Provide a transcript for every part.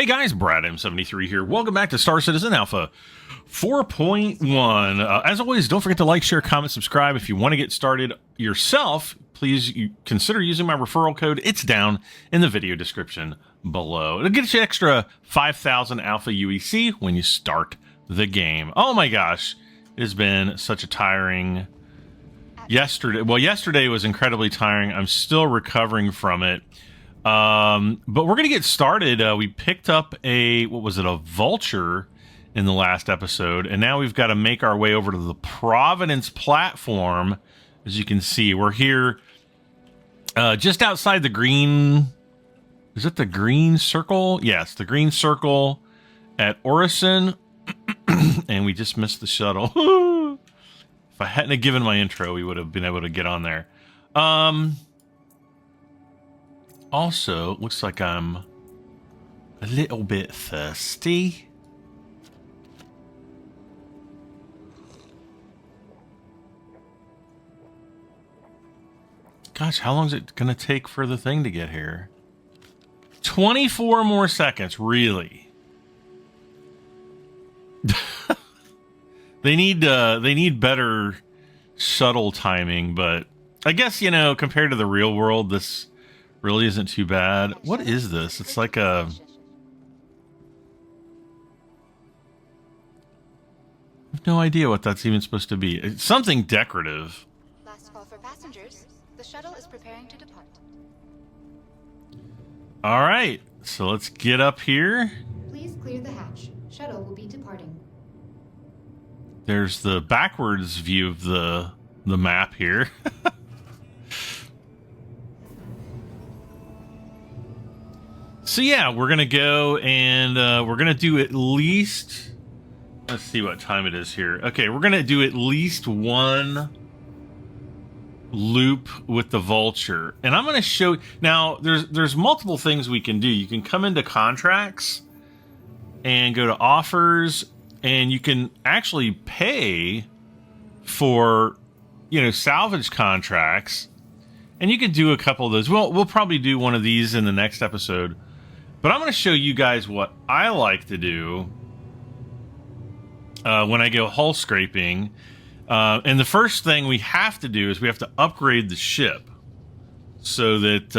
Hey guys, Brad M73 here. Welcome back to Star Citizen Alpha 4.1. As always, don't forget to like, share, comment, subscribe. If you want to get started yourself, please consider using my referral code. It's down in the video description below. It'll get you extra 5,000 Alpha UEC when you start the game. Oh my gosh, it has been such a tiring yesterday. Well, yesterday was incredibly tiring. I'm still recovering from it. But we're going to get started. We picked up a vulture in the last episode, and now we've got to make our way over to the Providence platform. As you can see, we're here just outside the green. Is it the green circle? Yes, the green circle at Orison. And we just missed the shuttle. If I hadn't have given my intro, we would have been able to get on there. Also, looks like I'm a little bit thirsty. Gosh, how long is it going to take for the thing to get here? 24 more seconds, really? They need better shuttle timing, but I guess, you know, compared to the real world, this really isn't too bad. What is this? It's like a... I have no idea what that's even supposed to be. It's something decorative. Last call for passengers. The shuttle is preparing to depart. All right, so let's get up here. Please clear the hatch. Shuttle will be departing. There's the backwards view of the map here. So yeah, we're gonna go and we're gonna do at least, let's see what time it is here. Okay, we're gonna do at least one loop with the vulture, and I'm gonna show now. There's multiple things we can do. You can come into contracts and go to offers, and you can actually pay for, you know, salvage contracts, and you can do a couple of those. We'll probably do one of these in the next episode. But I'm going to show you guys what I like to do when I go hull scraping. And the first thing we have to do is we have to upgrade the ship so that,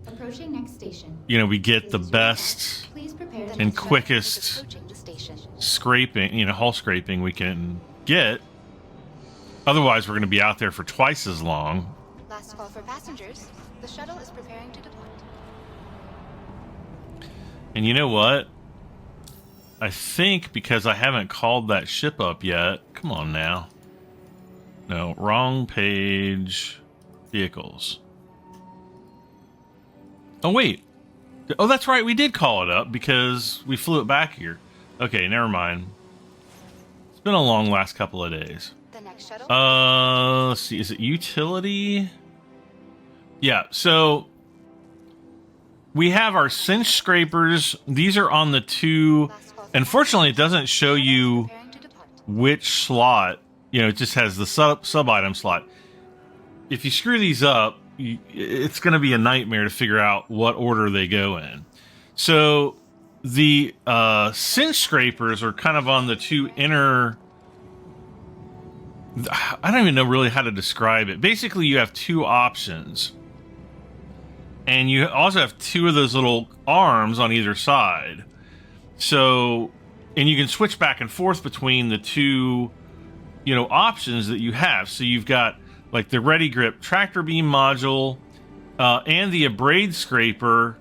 Approaching next station. You know, we get the best and quickest scraping, you know, hull scraping we can get. Otherwise, we're going to be out there for twice as long. Last call for passengers. The shuttle is preparing to depart. And you know what? I think because I haven't called that ship up yet. Come on now. No, wrong page. Vehicles. Oh, wait. Oh, that's right. We did call it up because we flew it back here. Okay, never mind. It's been a long last couple of days. The next shuttle? Let's see. Is it utility? Yeah, so... we have our cinch scrapers. These are on the two. Unfortunately, it doesn't show you which slot. You know, it just has the sub item slot. If you screw these up, it's going to be a nightmare to figure out what order they go in. So the cinch scrapers are kind of on the two inner. I don't even know really how to describe it. Basically, you have two options. And you also have two of those little arms on either side. So, and you can switch back and forth between the two, you know, options that you have. So you've got like the Ready Grip tractor beam module and the abrade scraper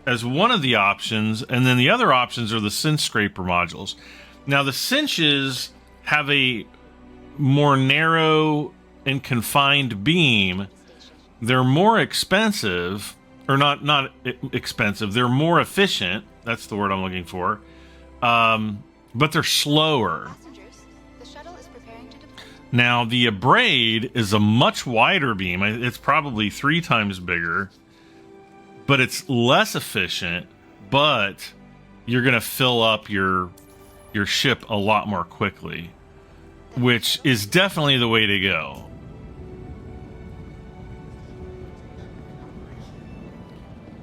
as one of the options. And then the other options are the cinch scraper modules. Now the cinches have a more narrow and confined beam. They're more expensive. Or not expensive. They're more efficient. That's the word I'm looking for. But they're slower. The shuttle is preparing to depart. Now, the abrade is a much wider beam. It's probably 3 times bigger. But it's less efficient. But you're going to fill up your ship a lot more quickly. Which is definitely the way to go.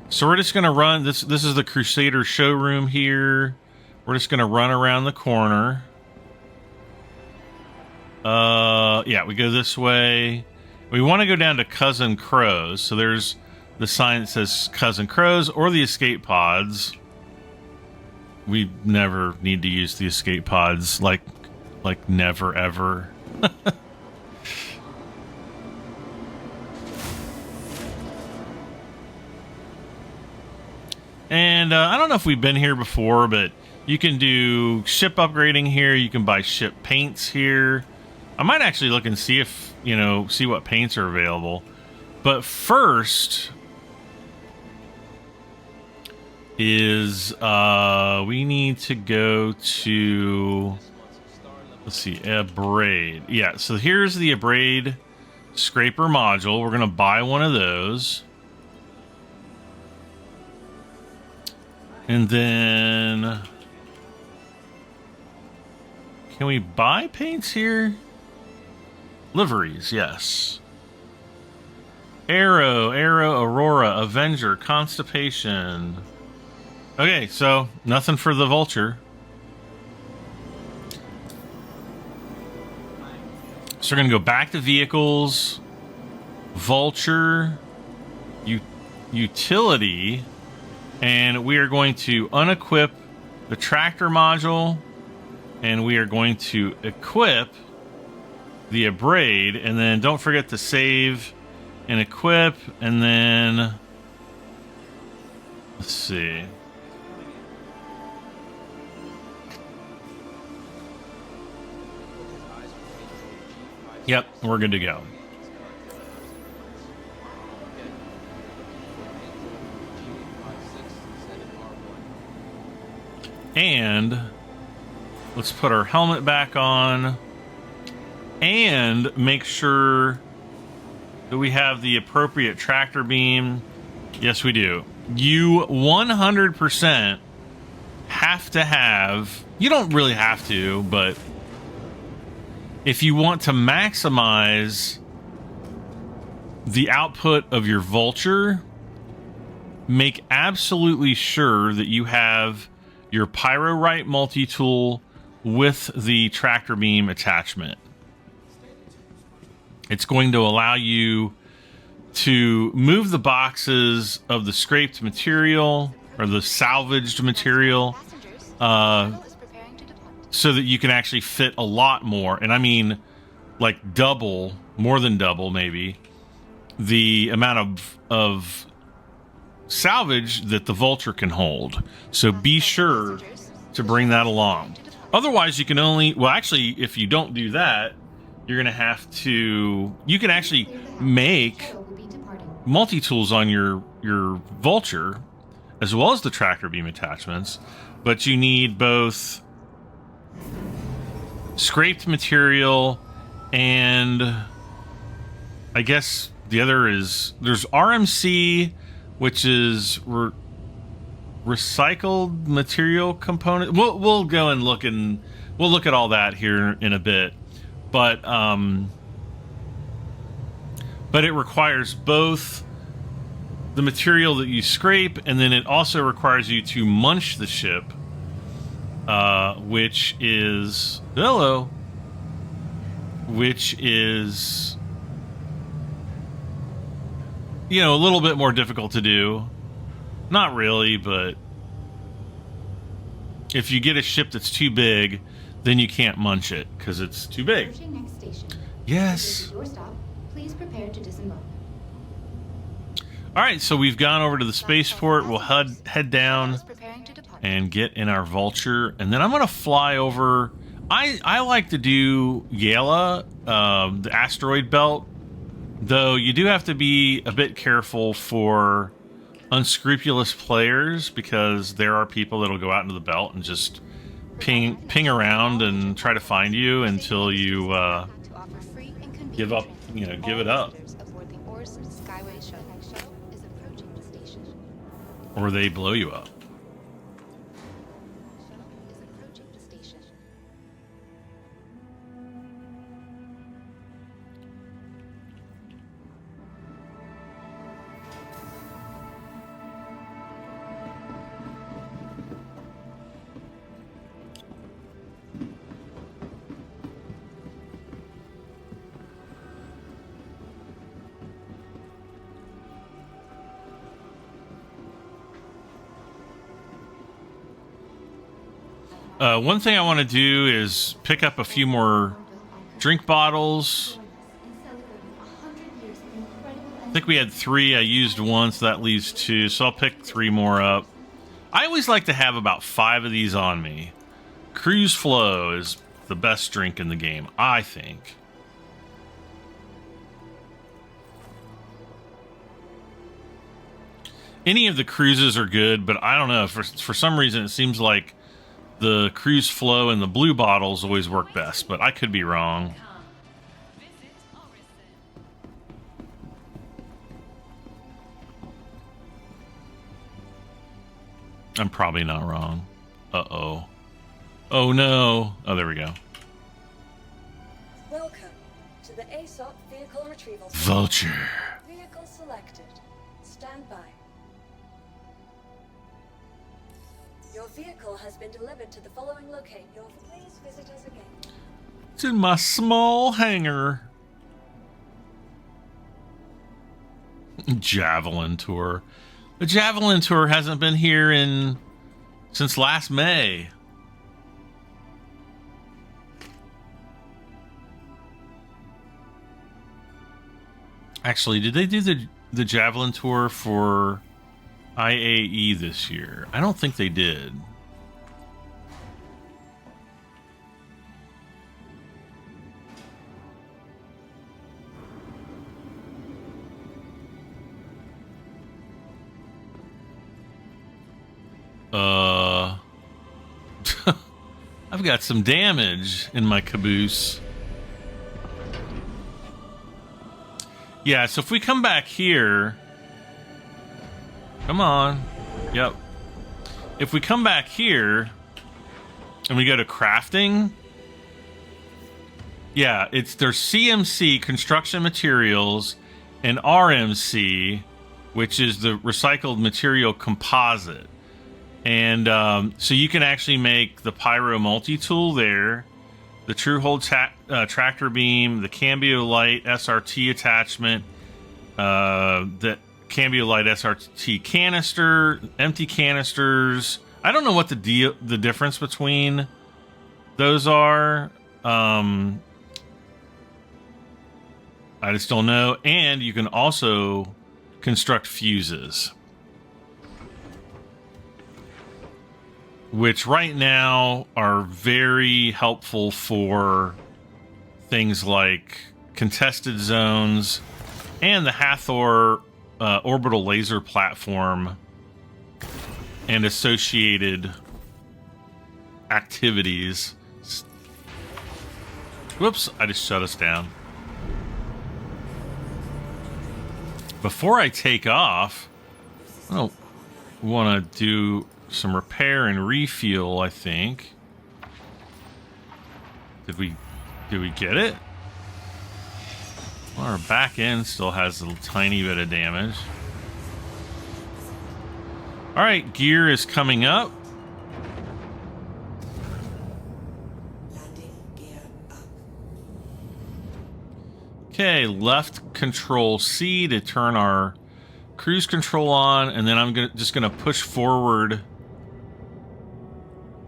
So we're just gonna run this. This is the Crusader showroom here. We're just gonna run around the corner. Yeah, we go this way. We want to go down to Cousin Crows. So there's the sign that says Cousin Crows or the escape pods. We never need to use the escape pods, like never ever. And I don't know if we've been here before, but you can do ship upgrading here. You can buy ship paints here. I might actually look and see if, you know, see what paints are available. But first is we need to go to, let's see, Abrade. Yeah, so here's the Abrade scraper module. We're going to buy one of those. And then, can we buy paints here? Liveries, yes. Arrow, Aurora, Avenger, Constipation. Okay, so nothing for the Vulture. So we're going to go back to Vehicles, Vulture, Utility, and we are going to unequip the tractor module, and we are going to equip the Abrade, and then don't forget to save and equip, and then let's see. Yep, we're good to go. And let's put our helmet back on and make sure that we have the appropriate tractor beam. Yes, we do. You 100% have to have, you don't really have to, but if you want to maximize the output of your Vulture, make absolutely sure that you have your Pyrorite multi-tool with the tractor beam attachment. It's going to allow you to move the boxes of the scraped material or the salvaged material so that you can actually fit a lot more, and I mean like double, more than double maybe, the amount of salvage that the Vulture can hold. So be sure to bring that along. Otherwise, you can only, well, actually, if you don't do that, you're going to have to, you can actually make multi-tools on your Vulture as well as the tractor beam attachments, but you need both scraped material and I guess the other is, there's RMC, which is recycled material component. We'll go and look, and we'll look at all that here in a bit. But it requires both the material that you scrape, and then it also requires you to munch the ship, which is you know, a little bit more difficult to do. Not really, but if you get a ship that's too big, then you can't munch it because it's too big. Next station. Yes. Your stop. Please prepare to disembark. All right, so we've gone over to the spaceport. We'll head down and get in our Vulture, and then I'm going to fly over. I like to do Yala, the asteroid belt. Though you do have to be a bit careful for unscrupulous players, because there are people that'll go out into the belt and just ping around and try to find you until you give up, you know, give it up. Or they blow you up. One thing I want to do is pick up a few more drink bottles. I think we had 3. I used 1, so that leaves 2. So I'll pick 3 more up. I always like to have about 5 of these on me. Cruise Flow is the best drink in the game, I think. Any of the cruises are good, but I don't know. For some reason, it seems like the Cruise Flow and the blue bottles always work best, but I could be wrong. I'm probably not wrong. Uh-oh. Oh, no. Oh, there we go. Welcome to the ASOP Vehicle Retrieval. Vulture. Vehicle selected. Stand by. Your vehicle has been delivered to the following location. Please visit us again. It's in my small hangar. Javelin Tour. The Javelin Tour hasn't been here since last May. Actually, did they do the Javelin Tour for IAE this year? I don't think they did. I've got some damage in my caboose. Yeah, so if we come back here... Come on. Yep. If we come back here and we go to crafting... Yeah, there's CMC, construction materials, and RMC, which is the recycled material composite. And so you can actually make the Pyro multi-tool there, the True Hold tractor beam, the Cambio Light SRT attachment, the Cambio Light SRT canister, empty canisters. I don't know what the difference between those are. I just don't know. And you can also construct fuses, which right now are very helpful for things like contested zones and the Hathor orbital laser platform and associated activities. Whoops, I just shut us down. Before I take off, I want to do some repair and refuel, I think. Did we get it? Well, our back end still has a tiny bit of damage. All right, gear is coming up. Okay, left control C to turn our cruise control on, and then I'm just gonna push forward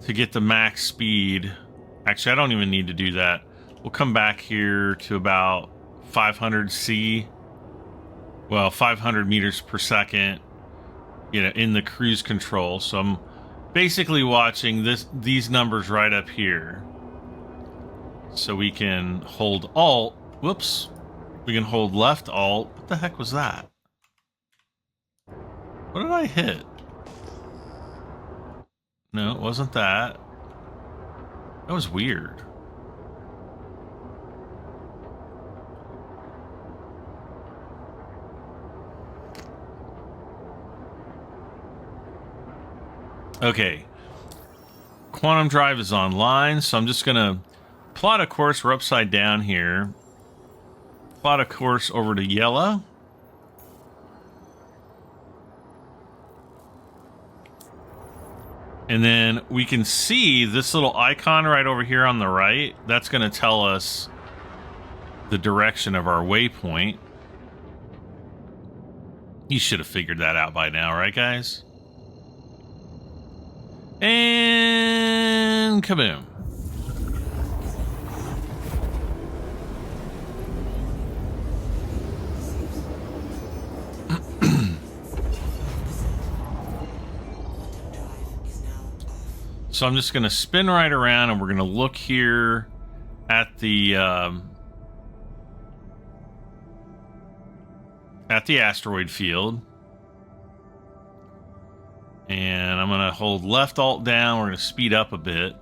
to get the max speed. Actually, I don't even need to do that. We'll come back here to about 500 C. Well, 500 meters per second, in the cruise control. So I'm basically watching these numbers right up here. So we can hold Alt. Whoops. We can hold left Alt. What the heck was that? What did I hit? No, it wasn't that. That was weird. Okay. Quantum Drive is online, so I'm just going to plot a course. We're upside down here. Plot a course over to yellow. And then we can see this little icon right over here on the right. That's going to tell us the direction of our waypoint. You should have figured that out by now, right, guys? And And kaboom. So I'm just going to spin right around, and we're going to look here at the asteroid field. And I'm going to hold left alt down. We're going to speed up a bit.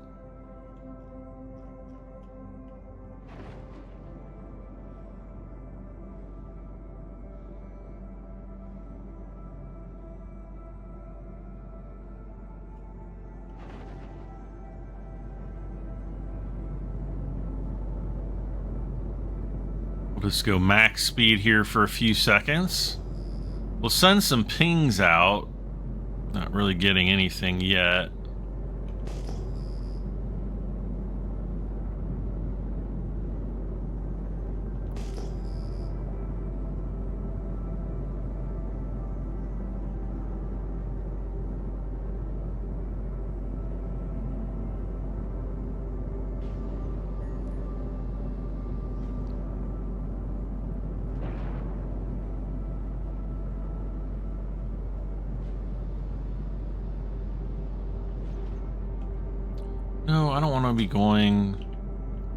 We'll just go max speed here for a few seconds. We'll send some pings out. Not really getting anything yet. No, I don't want to be going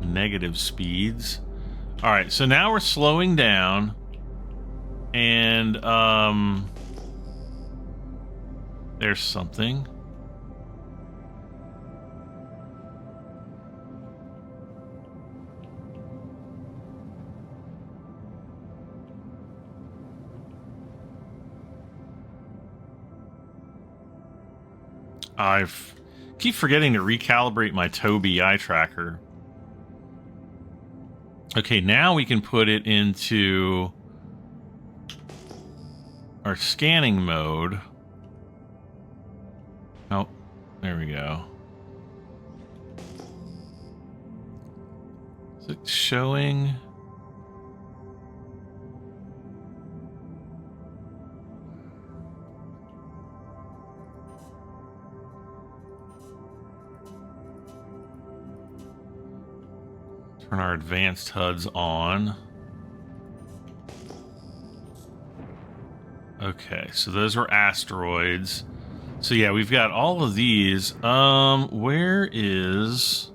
negative speeds. All right, so now we're slowing down, and there's something. I've keep forgetting to recalibrate my Tobii eye tracker. Okay, now we can put it into our scanning mode. Oh, there we go. Is it showing? Turn our advanced HUDs on. Okay, so those were asteroids. So yeah, we've got all of these. Where is...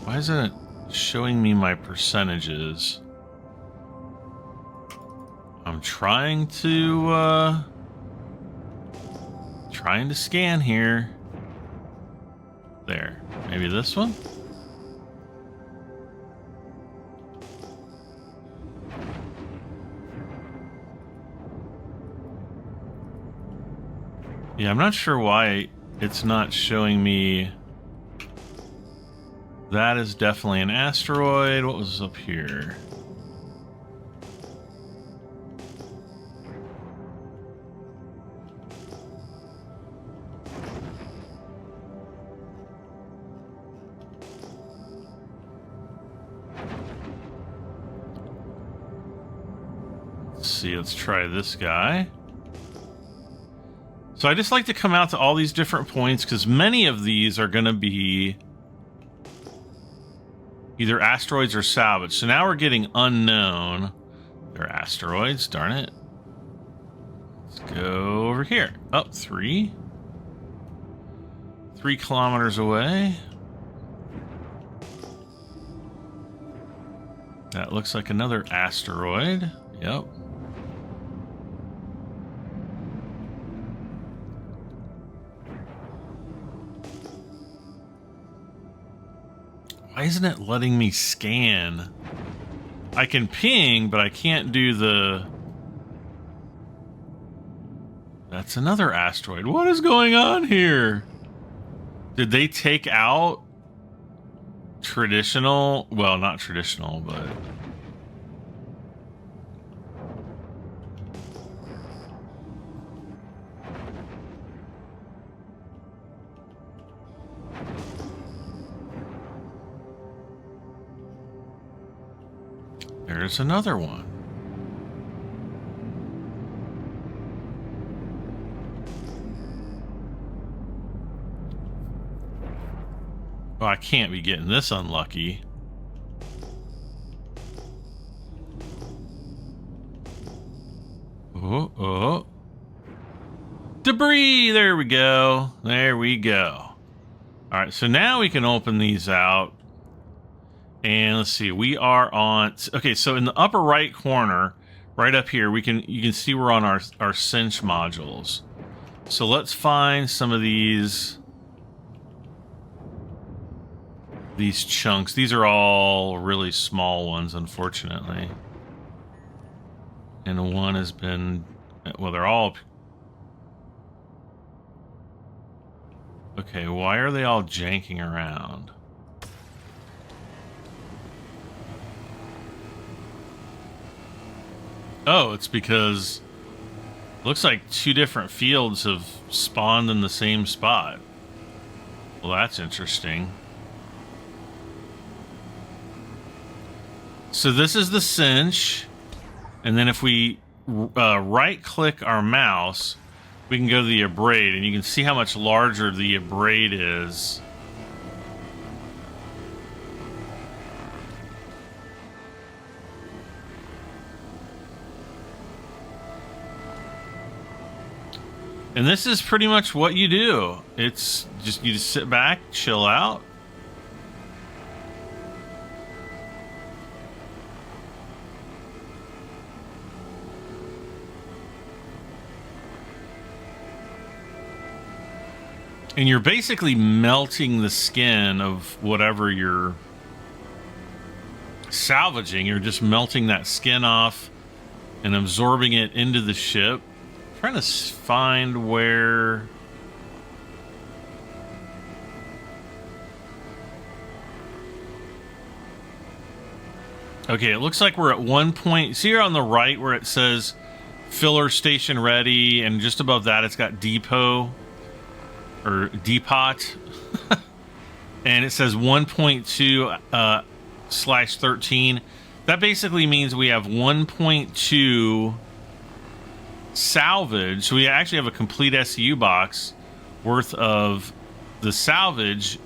Why isn't it showing me my percentages? I'm trying to scan here. There. Maybe this one? Yeah, I'm not sure why it's not showing me. That is definitely an asteroid. What was up here? Let's see, let's try this guy. So I just like to come out to all these different points because many of these are going to be either asteroids or salvage. So now we're getting unknown. They're asteroids, darn it. Let's go over here. Up 3 kilometers away. That looks like another asteroid. Yep. Why isn't it letting me scan? I can ping, but I can't do the... That's another asteroid. What is going on here? Did they take out traditional? Well, not traditional, but... There's another one. Oh, I can't be getting this unlucky. Oh, oh. Debris! There we go. There we go. All right, so now we can open these out. And let's see, we are on... Okay, so in the upper right corner, right up here, you can see we're on our cinch modules. So let's find some of these chunks. These are all really small ones, unfortunately. And one has been... Well, they're all... Okay, why are they all janking around? Oh, it's because looks like two different fields have spawned in the same spot. Well, that's interesting. So this is the cinch, and then if we right-click our mouse, we can go to the abrade, and you can see how much larger the abrade is. And this is pretty much what you do. It's just, you just sit back, chill out. And you're basically melting the skin of whatever you're salvaging. You're just melting that skin off and absorbing it into the ship. I'm trying to find where... Okay, it looks like we're at 1 point. See here on the right where it says filler station ready, and just above that it's got depot. Or depot, and it says 1.2 slash 13. That basically means we have 1.2 salvage. So we actually have a complete SCU box worth of the salvage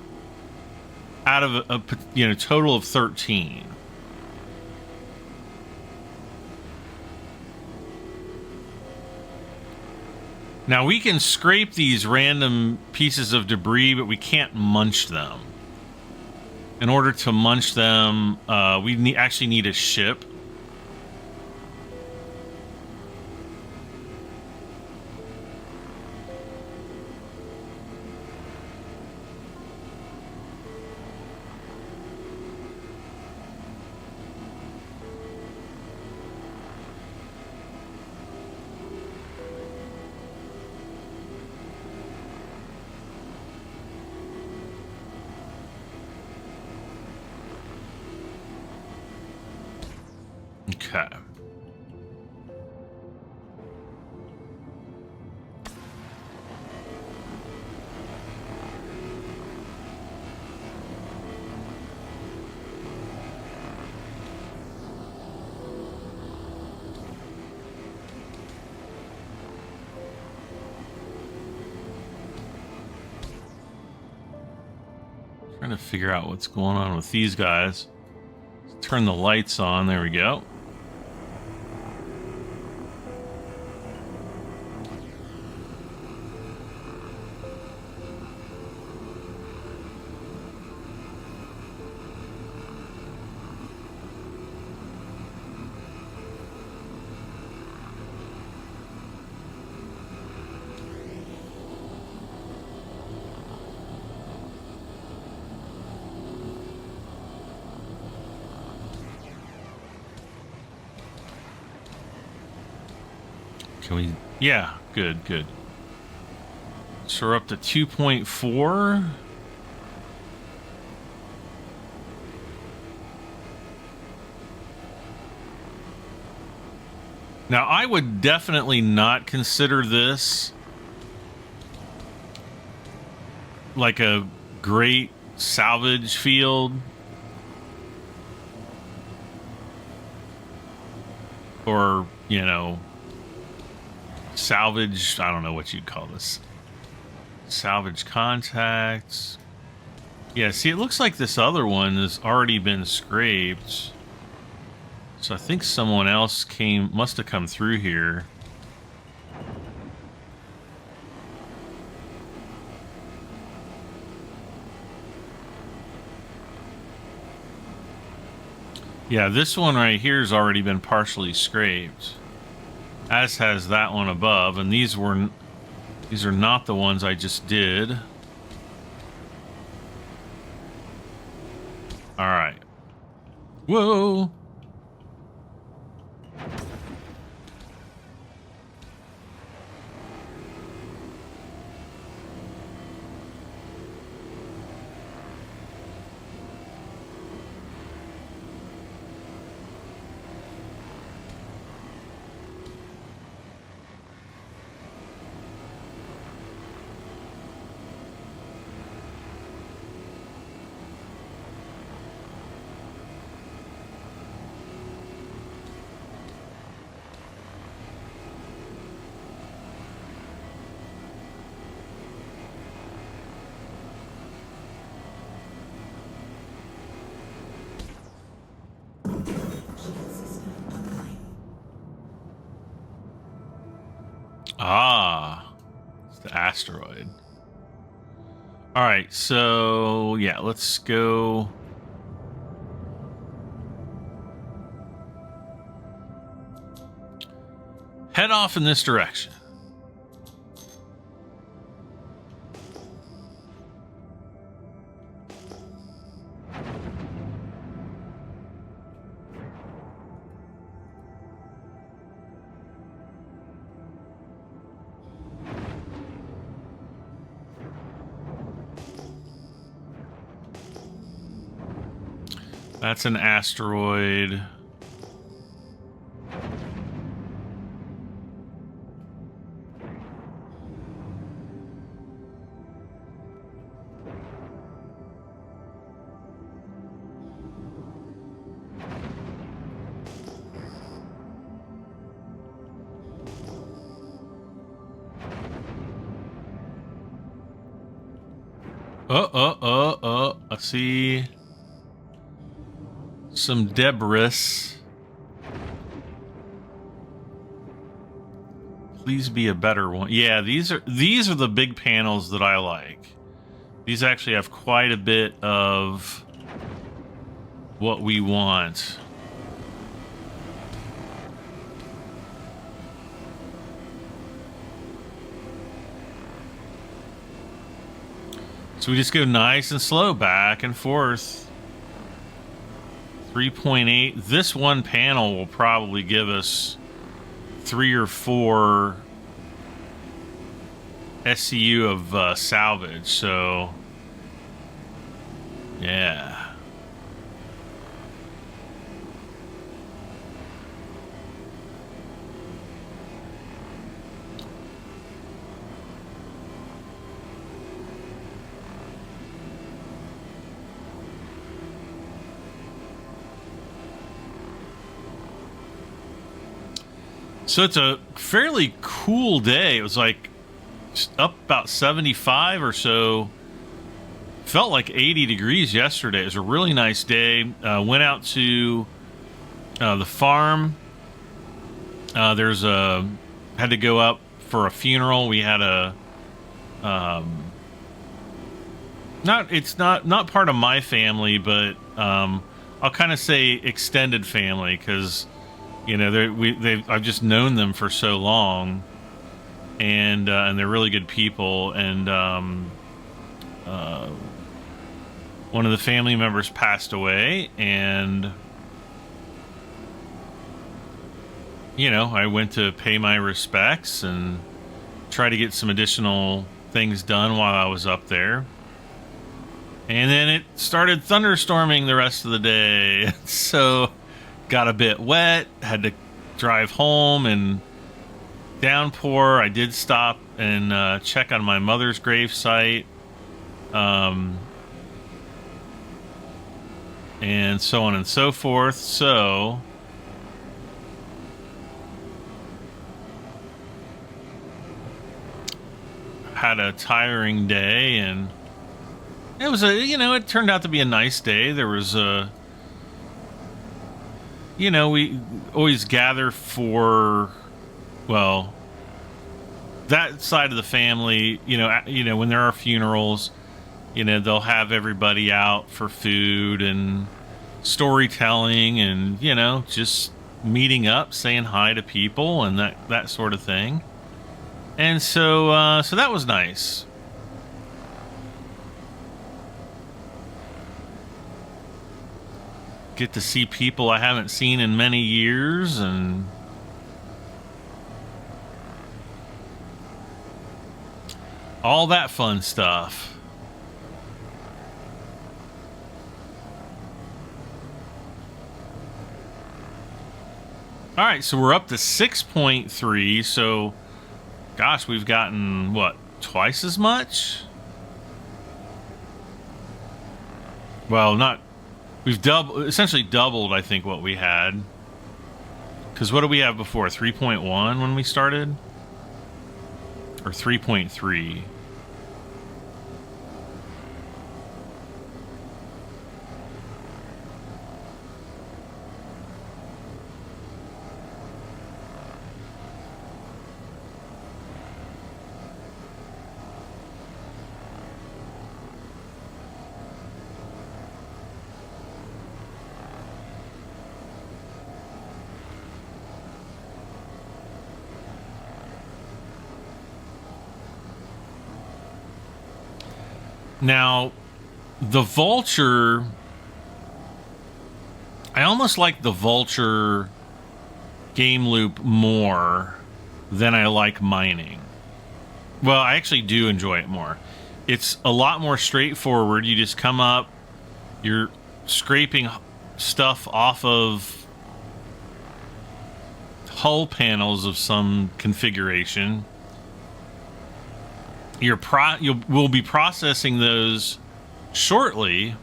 out of a total of 13. Now, we can scrape these random pieces of debris, but we can't munch them. In order to munch them, we actually need a ship. Okay. Trying to figure out what's going on with these guys. Let's turn the lights on. There we go. Can we... Yeah, good, good. So we're up to 2.4. Now, I would definitely not consider this like a great salvage field. or, you know, salvage, I don't know what you'd call this. Salvage contacts. Yeah, see, it looks like this other one has already been scraped. So I think someone else must have come through here. Yeah, this one right here has already been partially scraped, as has that one above, and these are not the ones I just did. All right. Whoa. Ah, it's the asteroid. All right, so yeah, let's go. Head off in this direction. That's an asteroid. I see some debris. Please be a better one. Yeah, these are the big panels that I like. These actually have quite a bit of what we want. So we just go nice and slow, back and forth. 3.8. This one panel will probably give us 3 or 4 SCU of salvage. So, yeah. So it's a fairly cool day. It was like up about 75 or so. Felt like 80 degrees yesterday. It was a really nice day. Went out to the farm. Had to go up for a funeral. We had a not part of my family, but I'll kind of say extended family, because you know I've just known them for so long, and they're really good people. And one of the family members passed away, and you know, I went to pay my respects and try to get some additional things done while I was up there. And then it started thunderstorming the rest of the day. So got a bit wet, had to drive home, and downpour. I did stop and check on my mother's grave site. And so on and so forth. So had a tiring day, and it was it turned out to be a nice day. There was we always gather for, well, that side of the family, when there are funerals, they'll have everybody out for food and storytelling and, just meeting up, saying hi to people and that sort of thing. And so that was nice. Get to see people I haven't seen in many years, and all that fun stuff. All right, so we're up to 6.3. So, gosh, we've gotten, what, twice as much? Well, not... We've essentially doubled, I think, what we had. Because what did we have before? 3.1 when we started? Or 3.3? Now, the Vulture, I almost like the Vulture game loop more than I like mining. Well, I actually do enjoy it more. It's a lot more straightforward. You just come up, you're scraping stuff off of hull panels of some configuration. We'll be processing those shortly,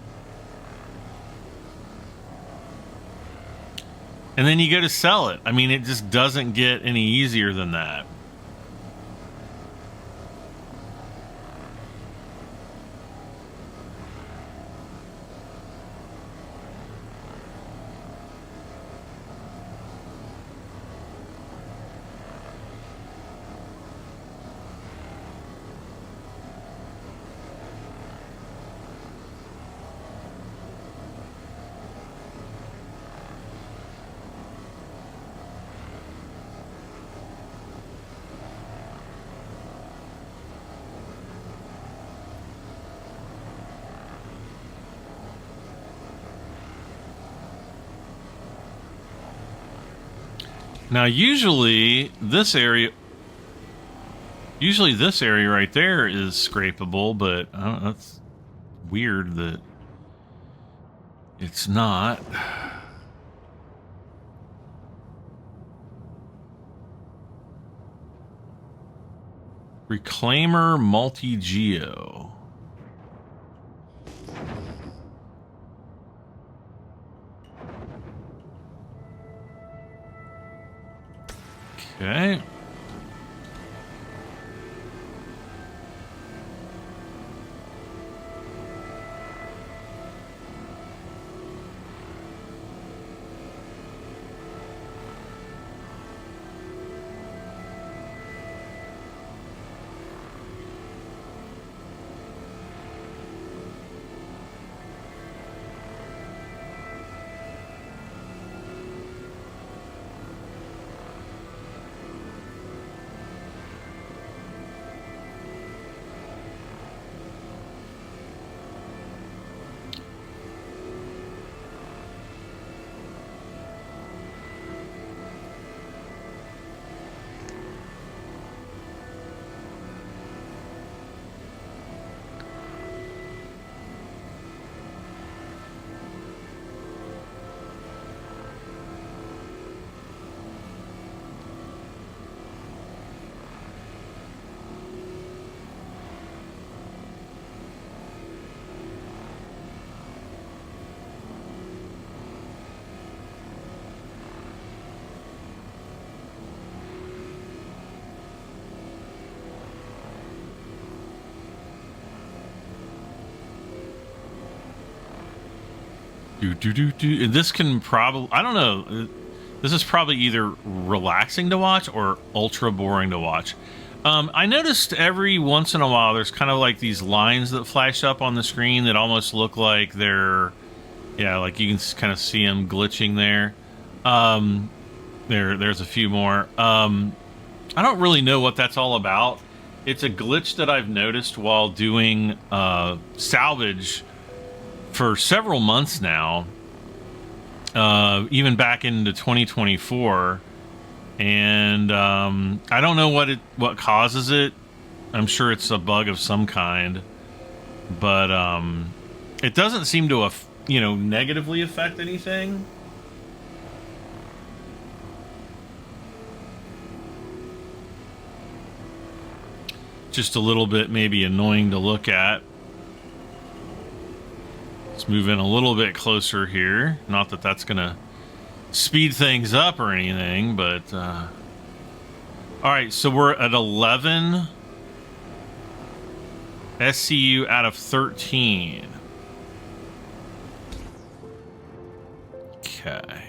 and then you go to sell it. I mean, it just doesn't get any easier than that. Now, usually this area right there is scrapable, but I don't know, that's weird that it's not. Reclaimer multi-geo. Okay. And this can probably, I don't know. This is probably either relaxing to watch or ultra boring to watch. I noticed every once in a while there's kind of like these lines that flash up on the screen that almost look like they're, yeah, like you can kind of see them glitching there. There's a few more. I don't really know what that's all about. It's a glitch that I've noticed while doing Salvage for several months now, even back into 2024, and I don't know what causes it. I'm sure it's a bug of some kind, but it doesn't seem to negatively affect anything. Just a little bit maybe annoying to look at. Let's move in a little bit closer here. Not that that's gonna speed things up or anything, but all right, so we're at 11 SCU out of 13. Okay.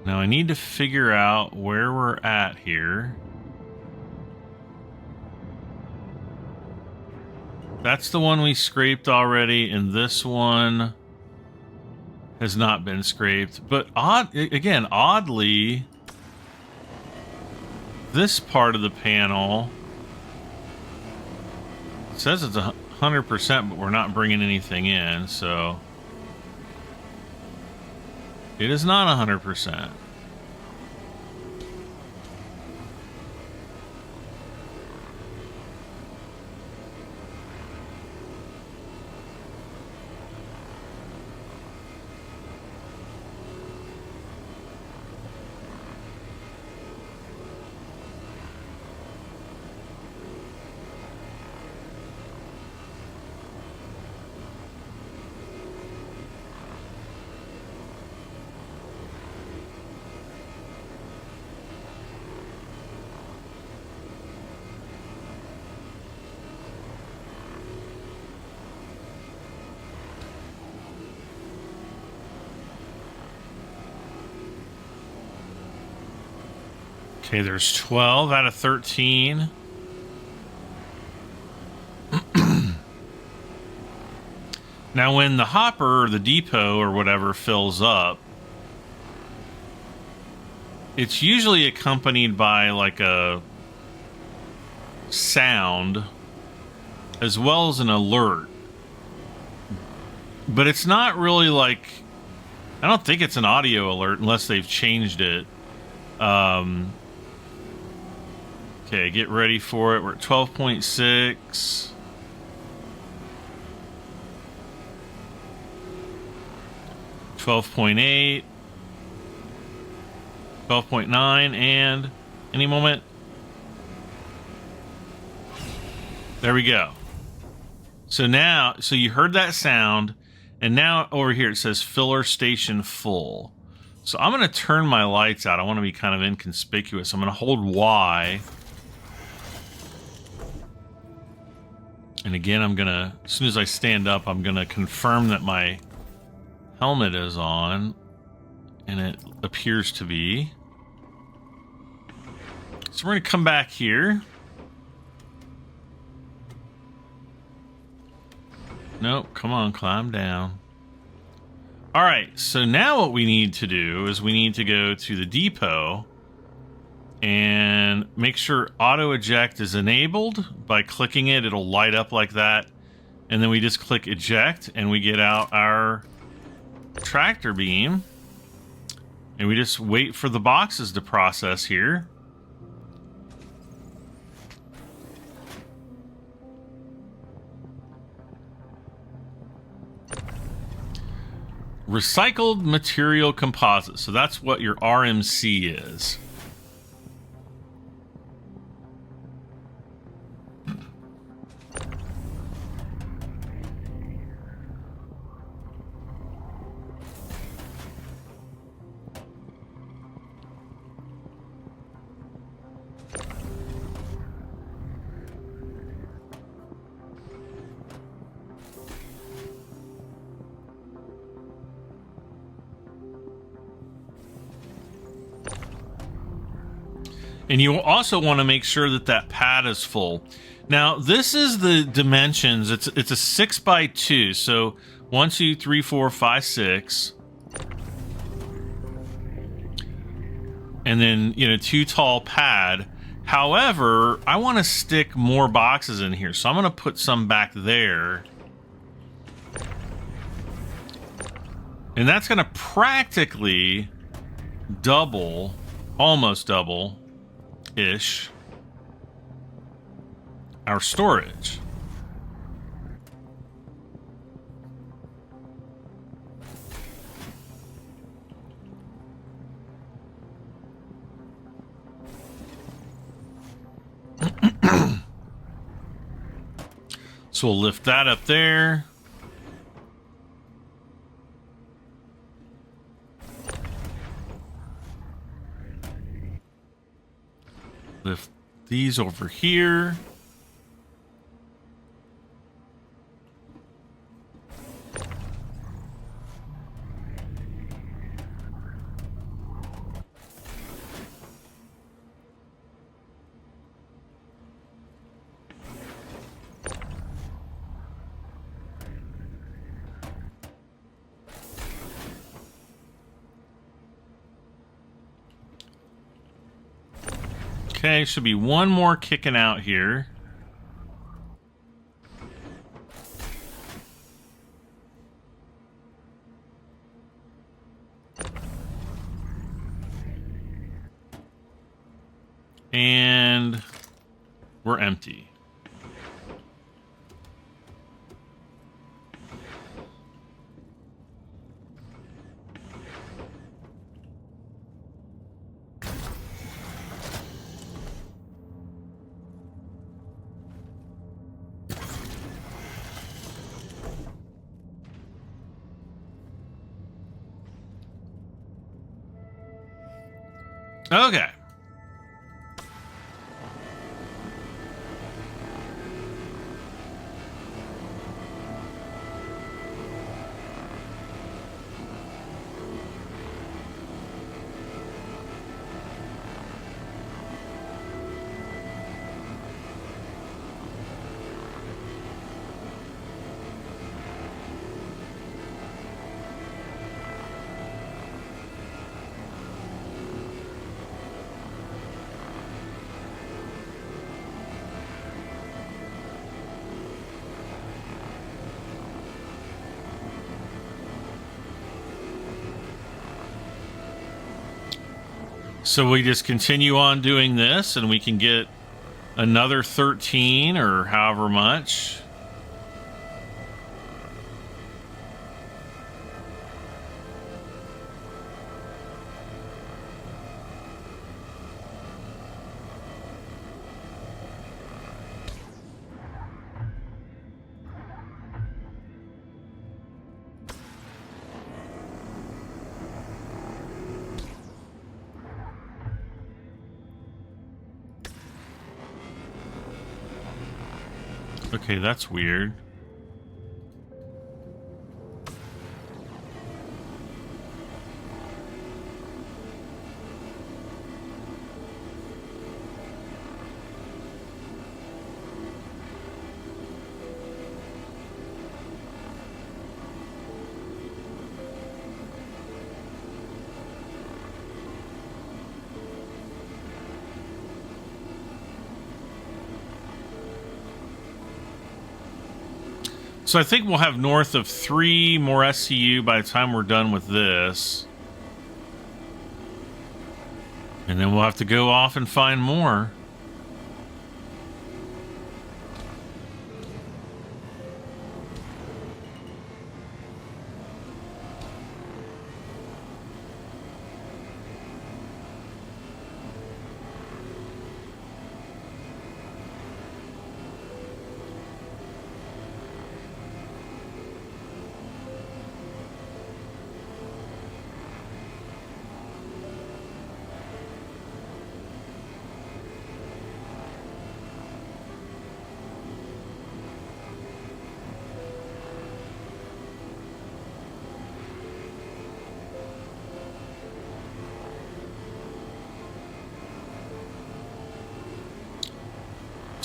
Now I need to figure out where we're at here. That's the one we scraped already, and this one has not been scraped. But oddly, this part of the panel says it's 100%, but we're not bringing anything in, so it is not 100%. Okay, there's 12 out of 13. Now, when the hopper or the depot or whatever fills up, it's usually accompanied by like a sound as well as an alert. But it's not really like, I don't think it's an audio alert unless they've changed it. Okay, get ready for it. We're at 12.6. 12.8. 12.9, and any moment. There we go. So now, so you heard that sound, and now over here it says filler station full. So I'm going to turn my lights out. I want to be kind of inconspicuous. I'm going to hold Y. And again, I'm going to, as soon as I stand up, I'm going to confirm that my helmet is on. And it appears to be. So we're going to come back here. Nope, come on, climb down. All right, so now what we need to do is we need to go to the depot and make sure auto eject is enabled. By clicking it, it'll light up like that. And then we just click eject and we get out our tractor beam. And we just wait for the boxes to process here. Recycled material composite. So that's what your RMC is. And you also want to make sure that that pad is full. Now, this is the dimensions. It's a 6x2, so 1, 2, 3, 4, 5, 6. And then, you know, 2 tall pad. However, I want to stick more boxes in here, so I'm going to put some back there. And that's going to practically double, almost double-ish, our storage. So we'll lift that up there. Lift these over here. Okay, should be one more kicking out here. And we're empty. Okay. So we just continue on doing this and we can get another 13 or however much. Okay, that's weird. So I think we'll have north of 3 more SCU by the time we're done with this. And then we'll have to go off and find more.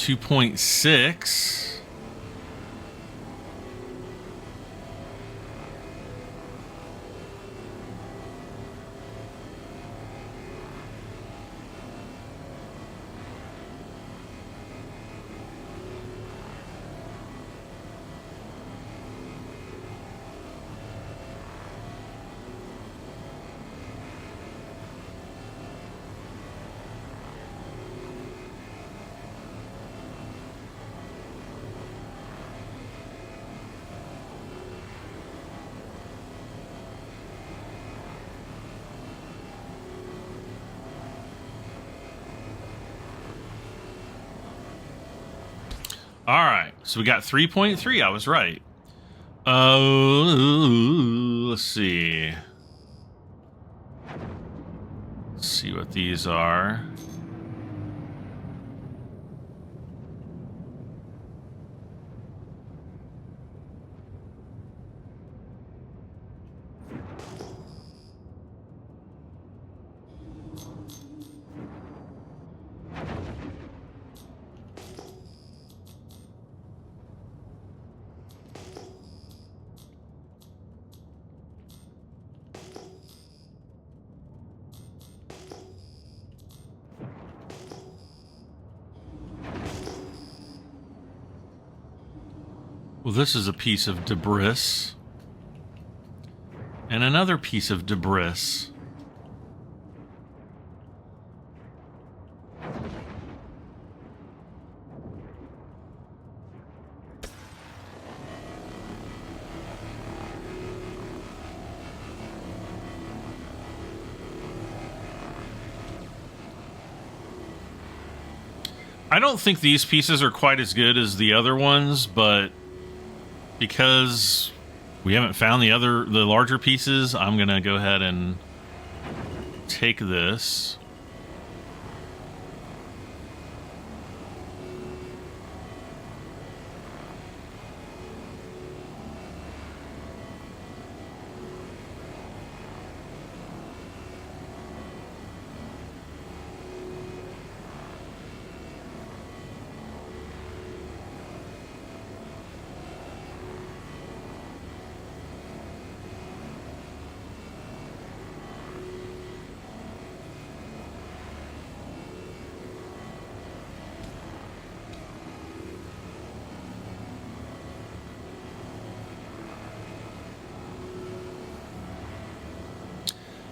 2.6. All right, so we got 3.3. I was right. Let's see. Let's see what these are. Well, this is a piece of debris. And another piece of debris. I don't think these pieces are quite as good as the other ones, but because we haven't found the larger pieces, I'm gonna go ahead and take this.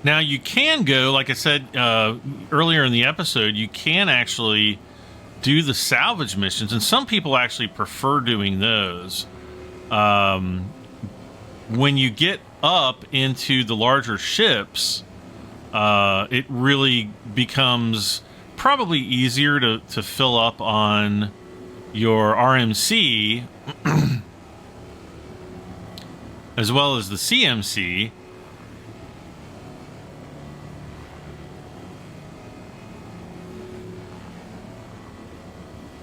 Now, you can go, like I said earlier in the episode, you can actually do the salvage missions, and some people actually prefer doing those. When you get up into the larger ships, it really becomes probably easier to fill up on your RMC as well as the CMC.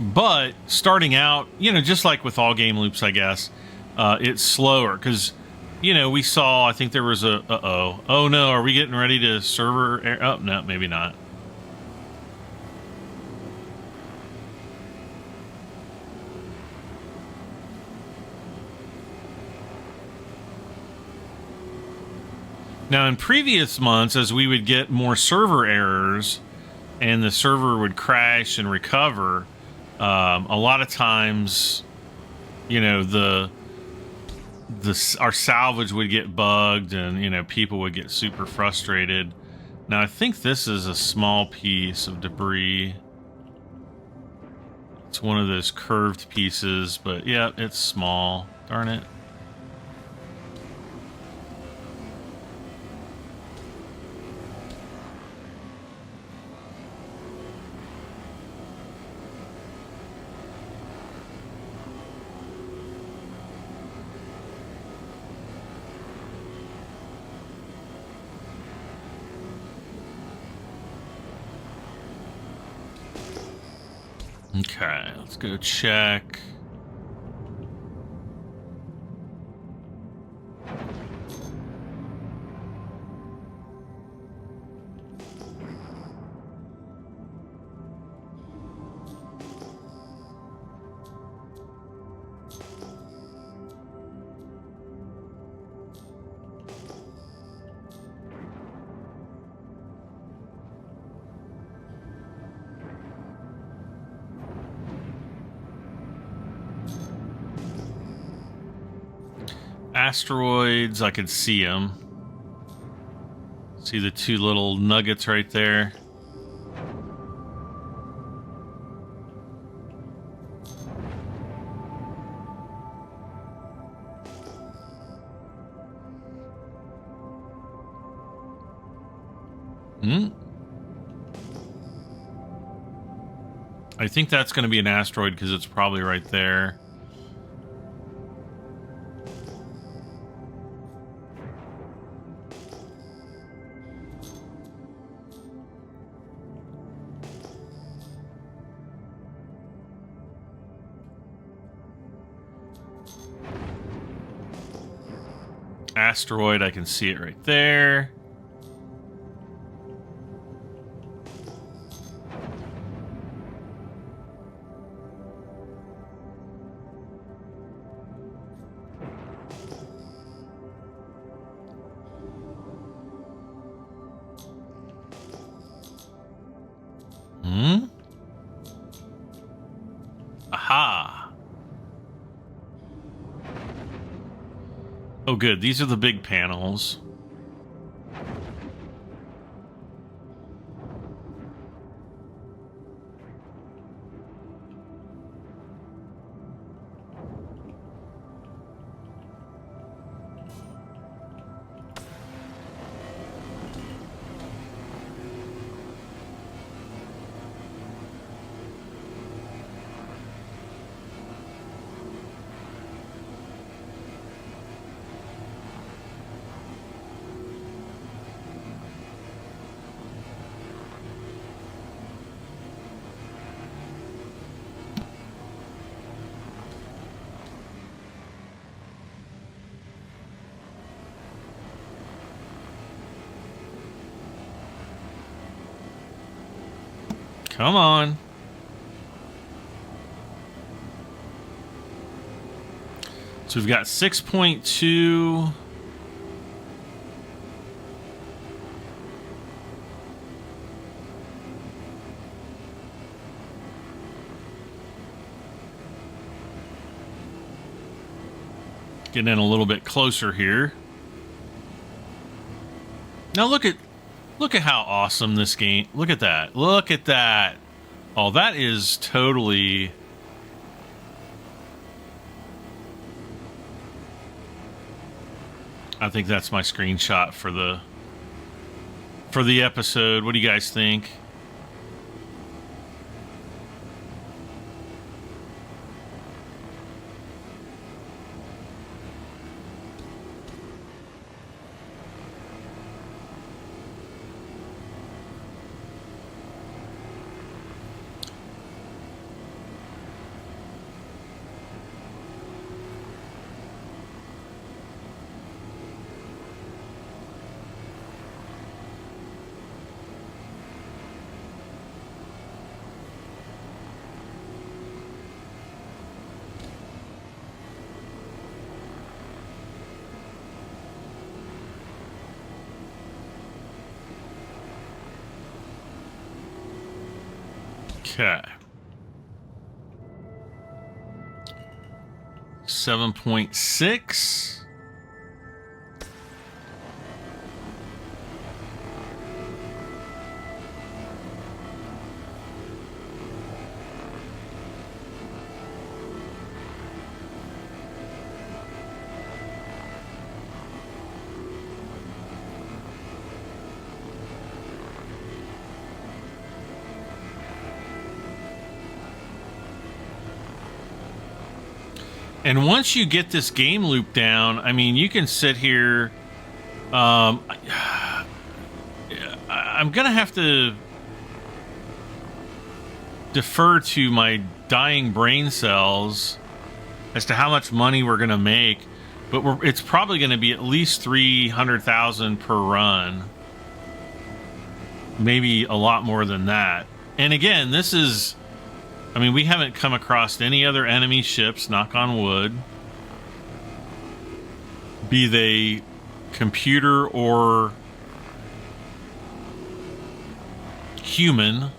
But starting out, just like with all game loops, I guess, it's slower because, we saw, I think there was oh no, are we getting ready to server? Oh, no, maybe not. Now, in previous months, as we would get more server errors and the server would crash and recover, a lot of times, our salvage would get bugged and, people would get super frustrated. Now, I think this is a small piece of debris. It's one of those curved pieces, but yeah, it's small. Darn it. Okay, let's go check. Asteroids, I can see them. See the two little nuggets right there. I think that's going to be an asteroid because it's probably right there. Asteroid, I can see it right there. Aha. Oh, good. These are the big panels. Come on. So we've got 6.2. Getting in a little bit closer here. Now look at how awesome this game. Look at that. Look at that. Oh, that is totally... I think that's my screenshot for the episode. What do you guys think? Okay. 7.6. And once you get this game loop down, I mean, you can sit here. I'm going to have to defer to my dying brain cells as to how much money we're going to make. But it's probably going to be at least 300,000 per run. Maybe a lot more than that. And again, this is... I mean, we haven't come across any other enemy ships, knock on wood. Be they computer or human.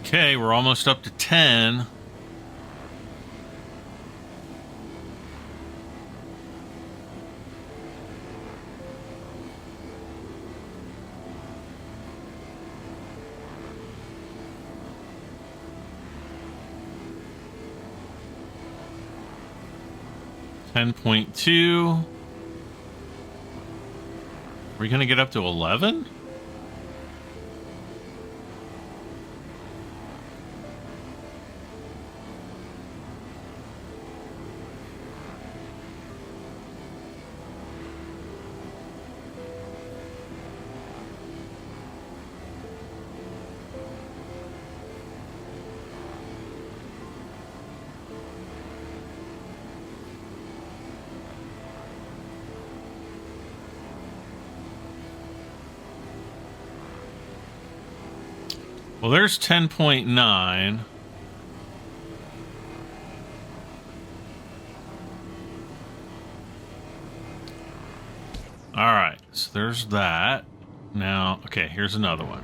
Okay, we're almost up to 10. $10.2. Are we going to get up to 11? Well, there's 10.9. All right, so there's that. Now, okay, here's another one.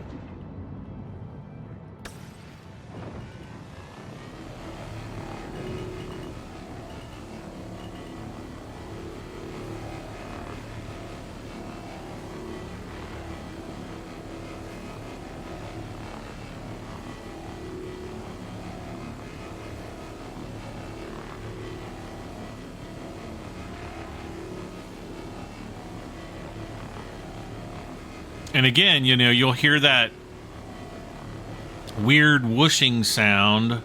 And again, you know, you'll hear that weird whooshing sound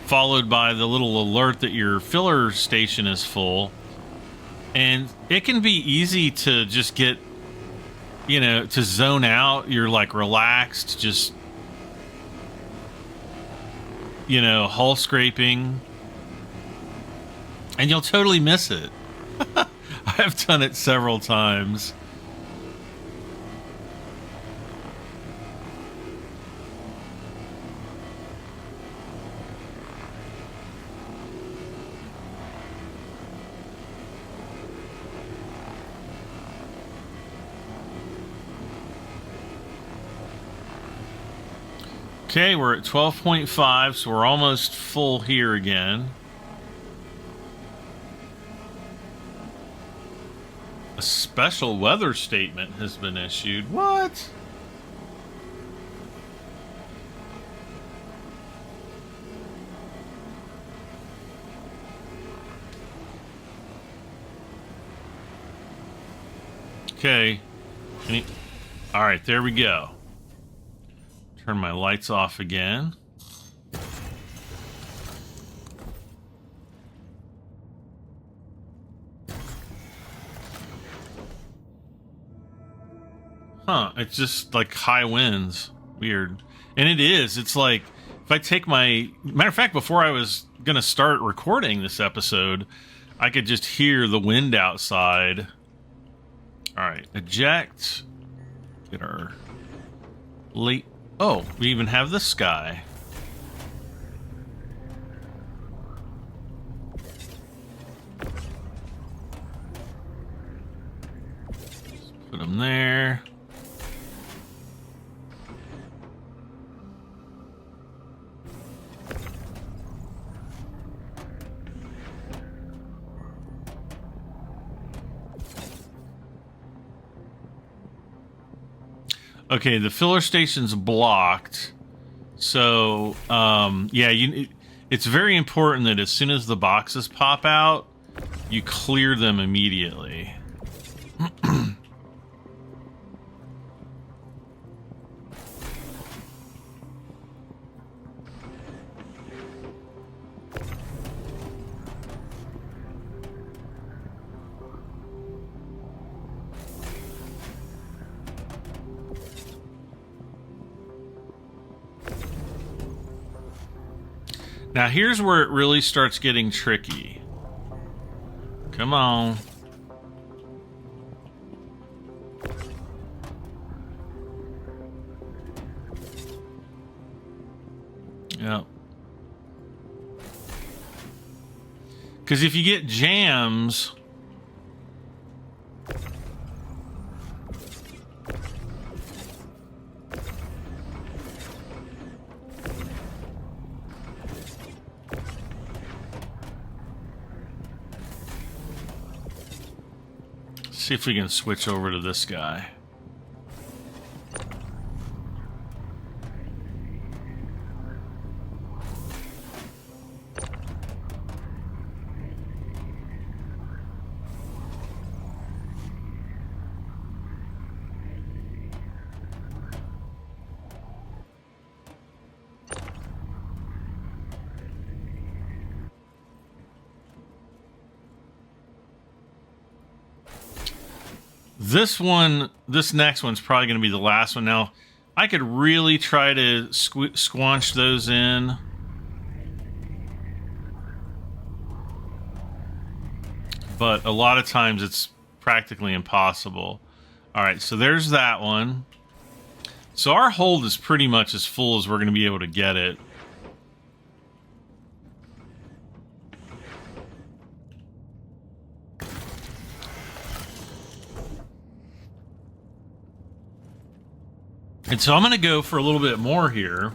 followed by the little alert that your filler station is full. And it can be easy to just get, you know, to zone out. You're like relaxed, just, you know, hull scraping. And you'll totally miss it. I've done it several times. Okay, we're at 12.5, so we're almost full here again. A special weather statement has been issued. What? Okay. All right, there we go. Turn my lights off again. Huh, it's just like high winds. Weird. And it is. It's like, if I take my... Matter of fact, before I was going to start recording this episode, I could just hear the wind outside. All right, eject. Get our late... Oh, we even have the sky. Put them there. Okay, the filler station's blocked. So, yeah, it's very important that as soon as the boxes pop out, you clear them immediately. Now, here's where it really starts getting tricky. Come on. Yep. Because if you get jams... See if we can switch over to this guy. This next one's probably going to be the last one. Now, I could really try to squanch those in. But a lot of times it's practically impossible. All right, so there's that one. So our hold is pretty much as full as we're going to be able to get it. And so I'm going to go for a little bit more here.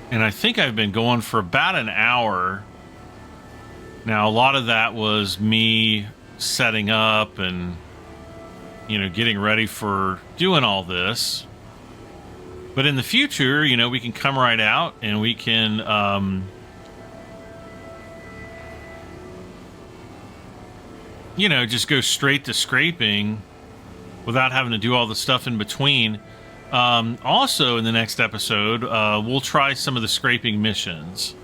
And I think I've been going for about an hour. Now, a lot of that was me setting up and, you know, getting ready for doing all this. But in the future, you know, we can come right out and we can... you know, just go straight to scraping without having to do all the stuff in between. Also, in the next episode, we'll try some of the scraping missions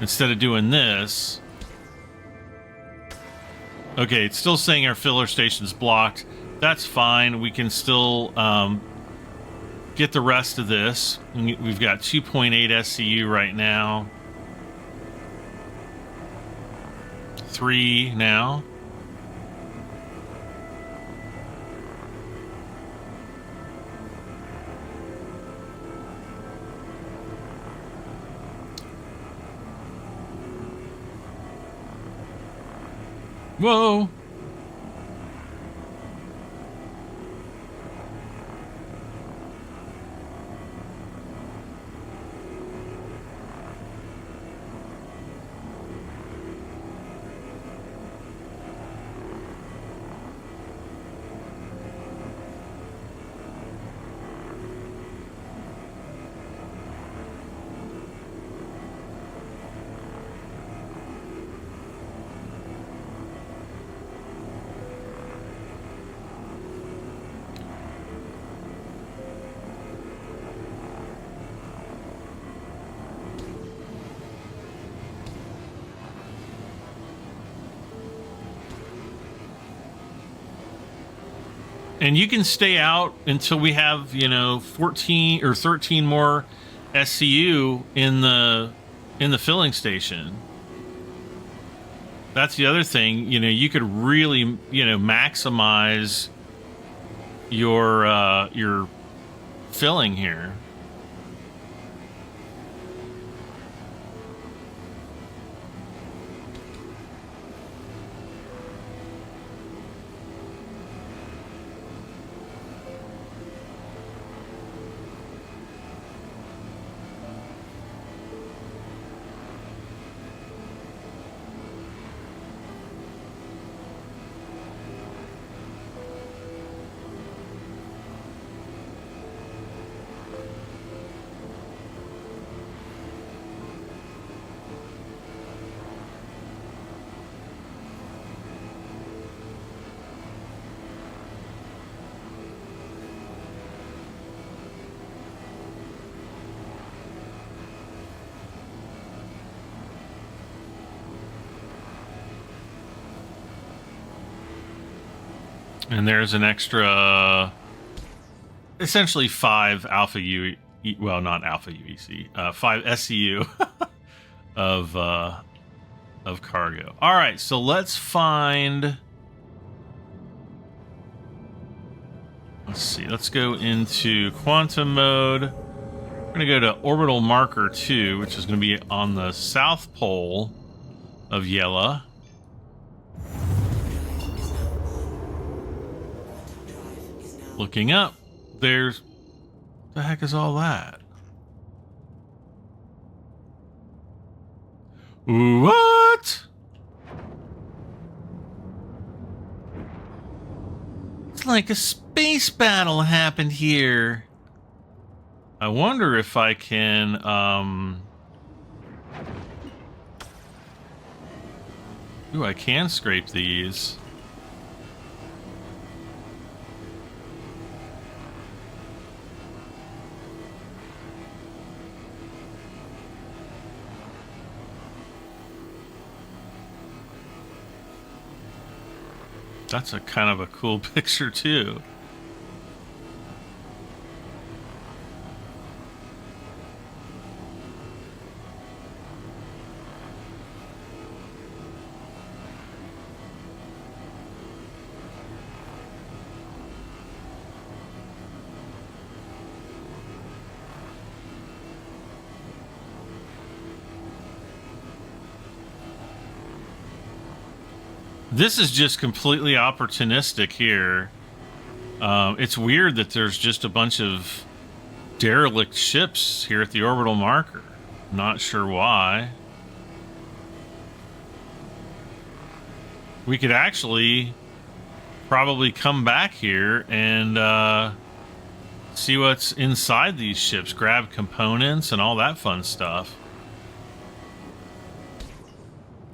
instead of doing this. Okay, it's still saying our filler station's blocked. That's fine. We can still get the rest of this. We've got 2.8 SCU right now. 3 now. Whoa! And you can stay out until we have, you know, 14 or 13 more SCU in the filling station. That's the other thing. You know, you could really, you know, maximize your filling here. And there's an extra, essentially 5 alpha U, well, not alpha UEC, 5 SCU of cargo. All right, so let's find. Let's see. Let's go into quantum mode. We're going to go to orbital marker 2, which is going to be on the south pole of Yella. Looking up, there's... the heck is all that? What? It's like a space battle happened here. I wonder if I can, Ooh, I can scrape these. That's a kind of a cool picture too. This is just completely opportunistic here. It's weird that there's just a bunch of derelict ships here at the orbital marker. Not sure why. We could actually probably come back here and see what's inside these ships, grab components and all that fun stuff.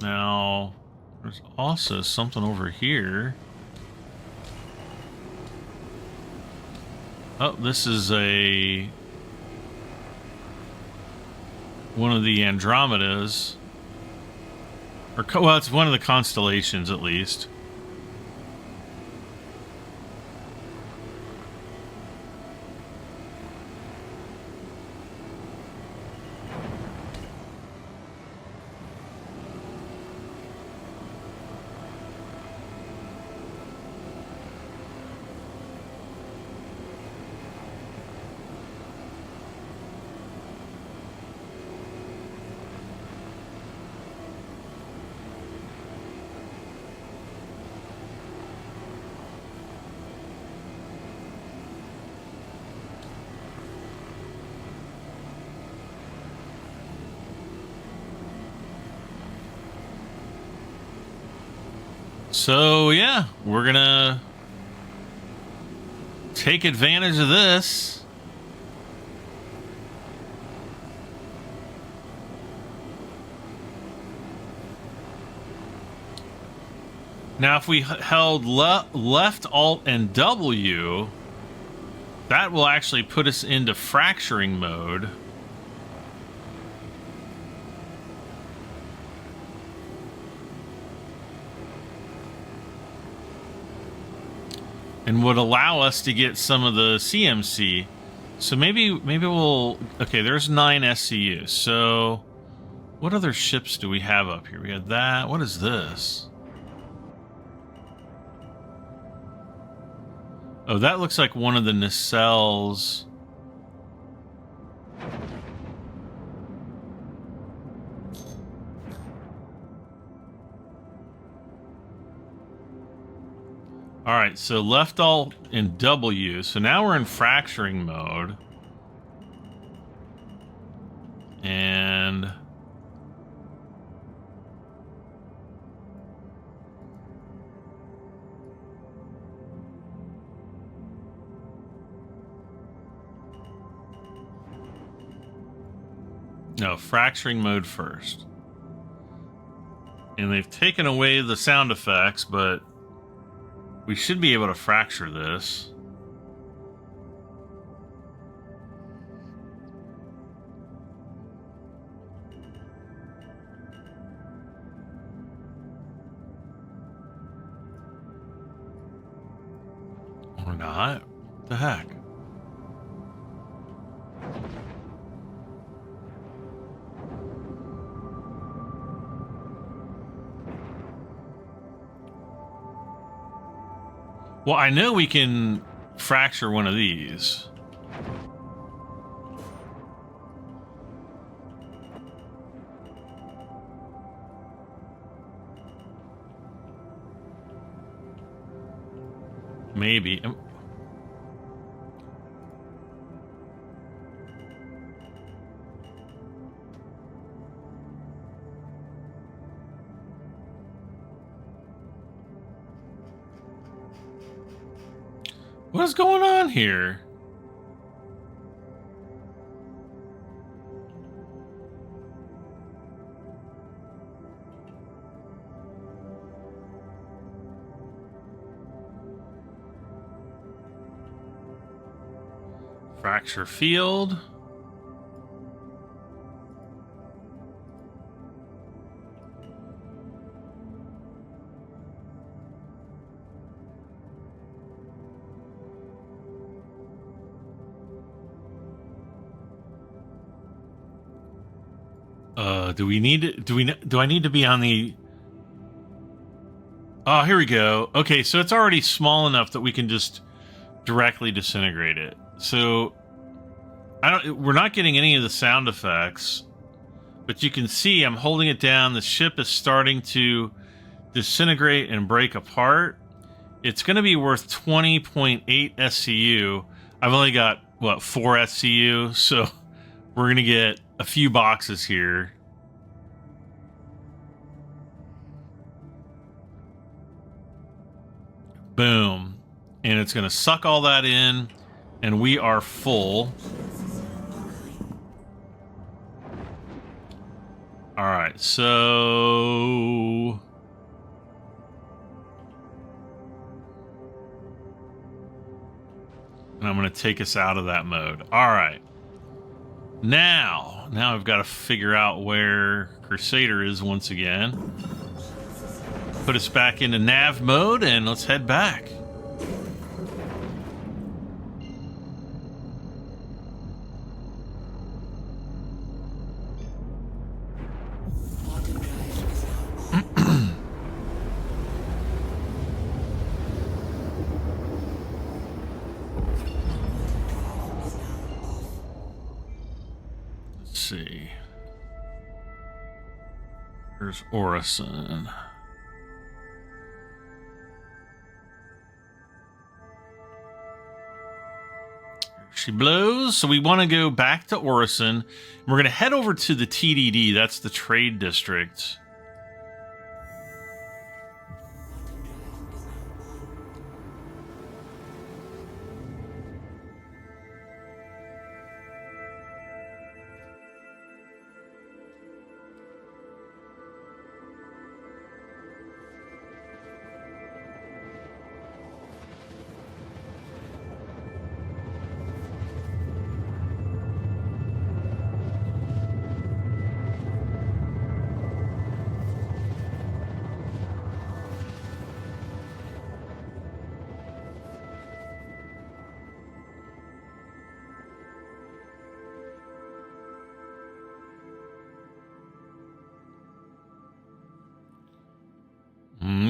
Now, there's also something over here. Oh, this is one of the Andromedas. Or, well, it's one of the constellations, at least. So, yeah, we're gonna take advantage of this. Now, if we held left, Alt, and W, that will actually put us into fracturing mode. And would allow us to get some of the CMC. So maybe we'll... Okay, there's 9 SCUs. So what other ships do we have up here? We had that. What is this? Oh, that looks like one of the nacelles. All right, so left Alt and W. So now we're in fracturing mode. And no, fracturing mode first. And they've taken away the sound effects, but we should be able to fracture this. Or not. What the heck? Well, I know we can fracture one of these. Maybe. What's going on here? Fracture field. Do I need to be on the... Oh, here we go. Okay, so it's already small enough that we can just directly disintegrate it. So we're not getting any of the sound effects, but you can see I'm holding it down. The ship is starting to disintegrate and break apart. It's going to be worth 20.8 SCU. I've only got, what, 4 SCU, so we're going to get a few boxes here. Boom. And it's going to suck all that in, and we are full. All right, so... And I'm going to take us out of that mode. All right. Now I've got to figure out where Crusader is once again. Put us back into nav mode, and let's head back. Let's see. There's Orison. She blows. So we want to go back to Orison. We're going to head over to the TDD. That's the trade district.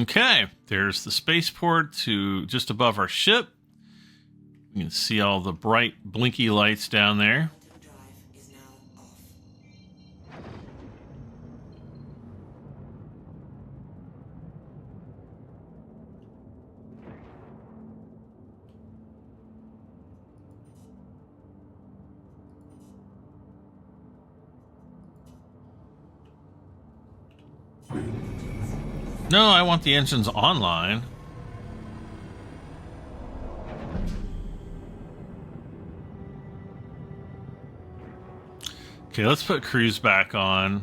Okay, there's the spaceport to just above our ship. You can see all the bright blinky lights down there. No, I want the engines online. Okay, let's put cruise back on.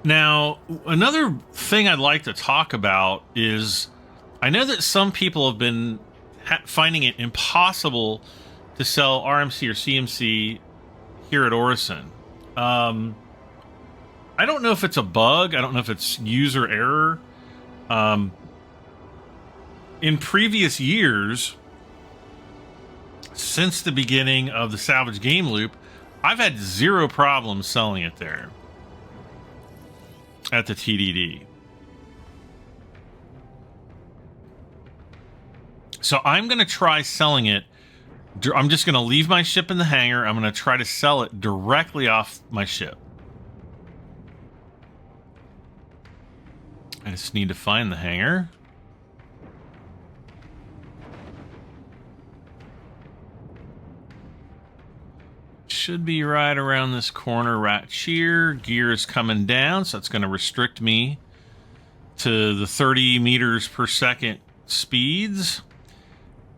Now, another thing I'd like to talk about is I know that some people have been finding it impossible to sell RMC or CMC here at Orison. I don't know if it's a bug. I don't know if it's user error. In previous years, since the beginning of the Salvage game loop, I've had zero problems selling it there. At the TDD. so I'm going to try selling it. I'm just going to leave my ship in the hangar. I'm going to try to sell it directly off my ship. I just need to find the hangar. Should be right around this corner right here. Gear is coming down, so it's going to restrict me to the 30 meters per second speeds.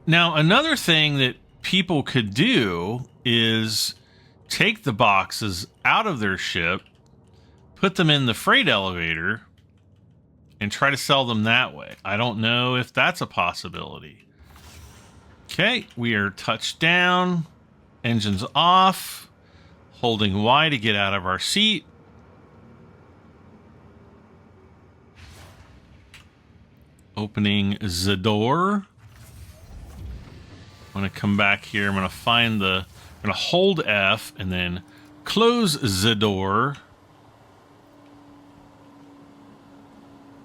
Now, another thing that people could do is take the boxes out of their ship, put them in the freight elevator, and try to sell them that way. I don't know if that's a possibility. Okay, we are touched down. Engines off. Holding Y to get out of our seat. Opening the door. I'm going to come back here. I'm going to find the... I'm going to hold F and then close the door.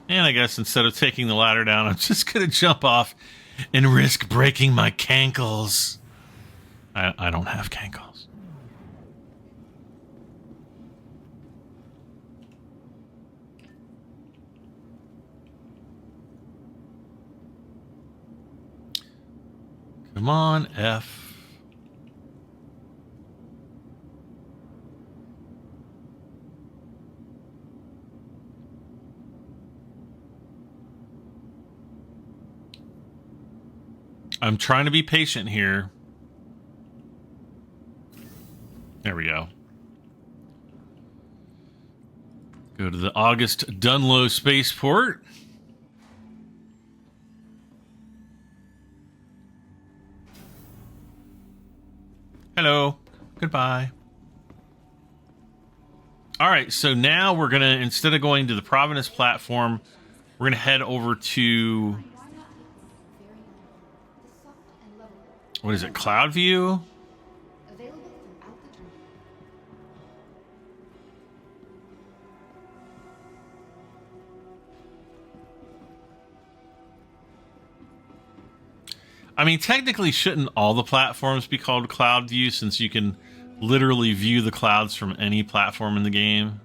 And I guess instead of taking the ladder down, I'm just going to jump off and risk breaking my cankles. I don't have cankles. Come on, F. I'm trying to be patient here. There we go. Go to the August Dunlow spaceport. Hello. Goodbye. All right, so now we're going to, instead of going to the Providence platform, we're going to head over to, what is it, Cloud View? I mean, technically, shouldn't all the platforms be called Cloud View, since you can literally view the clouds from any platform in the game?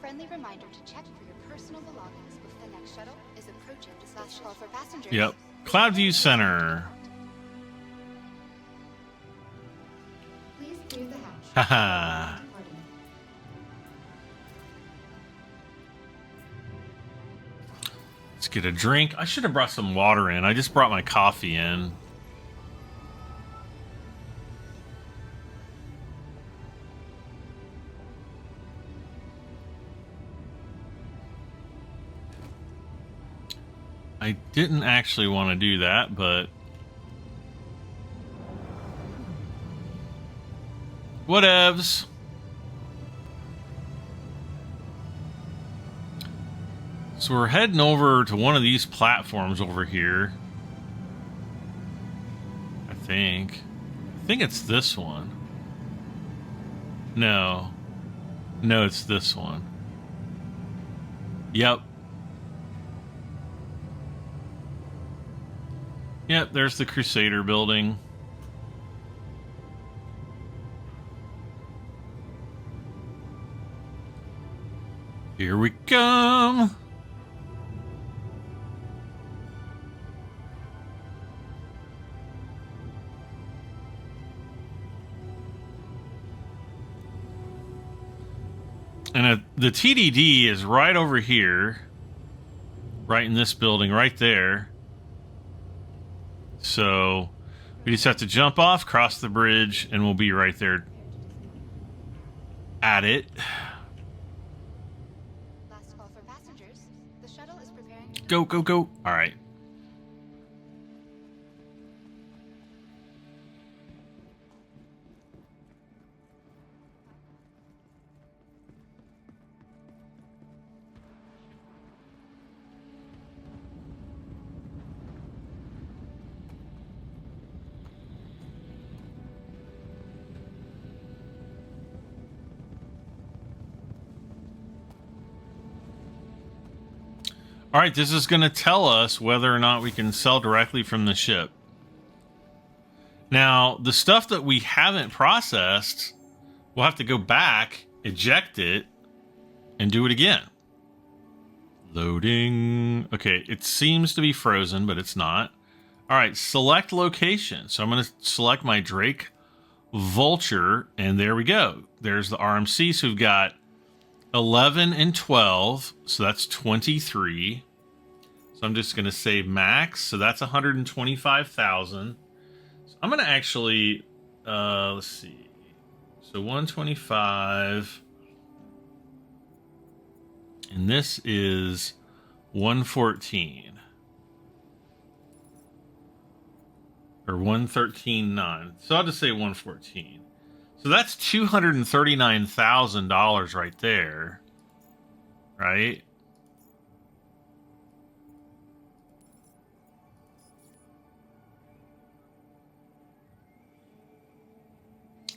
Friendly reminder to check for your personal belongings if the next shuttle is approaching this last call for passengers. Yep. Cloud View Center. Please clear the hatch. Haha. Let's get a drink. I should have brought some water in. I just brought my coffee in. I didn't actually want to do that, but whatevs. So we're heading over to one of these platforms over here. I think it's this one. No, it's this one. Yep. Yep, there's the Crusader building. Here we come. And the TDD is right over here. Right in this building, right there. So we just have to jump off, cross the bridge, and we'll be right there at it. Last call for passengers. The shuttle is preparing. Go, go, go. All right. All right, this is going to tell us whether or not we can sell directly from the ship. Now, the stuff that we haven't processed, we'll have to go back, eject it, and do it again. Loading. Okay, it seems to be frozen, but it's not. All right, select location. So I'm going to select my Drake Vulture, and there we go. There's the RMC. So we've got 11 and 12, so that's 23. So I'm just going to say max, so that's 125,000. So I'm going to actually, let's see. So 125, and this is 114. Or 113.9. So I'll just say 114. So that's $239,000 right there. Right?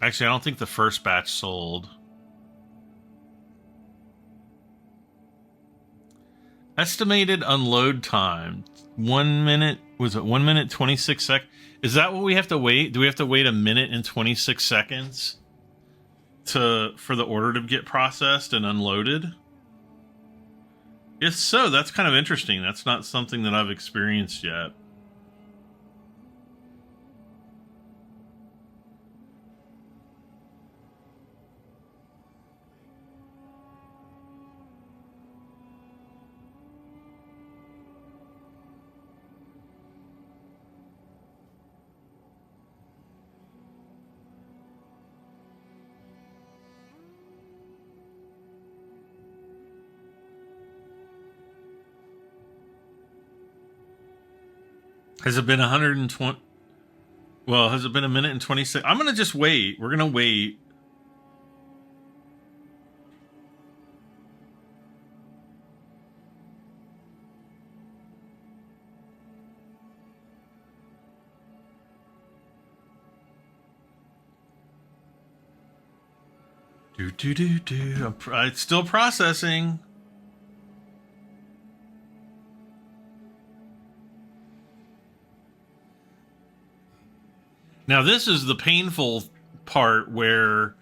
Actually, I don't think the first batch sold. Estimated unload time. 1 minute. Was it 1 minute 26 seconds? Is that what we have to wait? Do we have to wait 1 minute and 26 seconds for the order to get processed and unloaded? If so, that's kind of interesting. That's not something that I've experienced yet. Has it been 120? Well, has it been 1 minute and 26? I'm going to just wait. We're going to wait. It's still processing. Now, this is the painful part where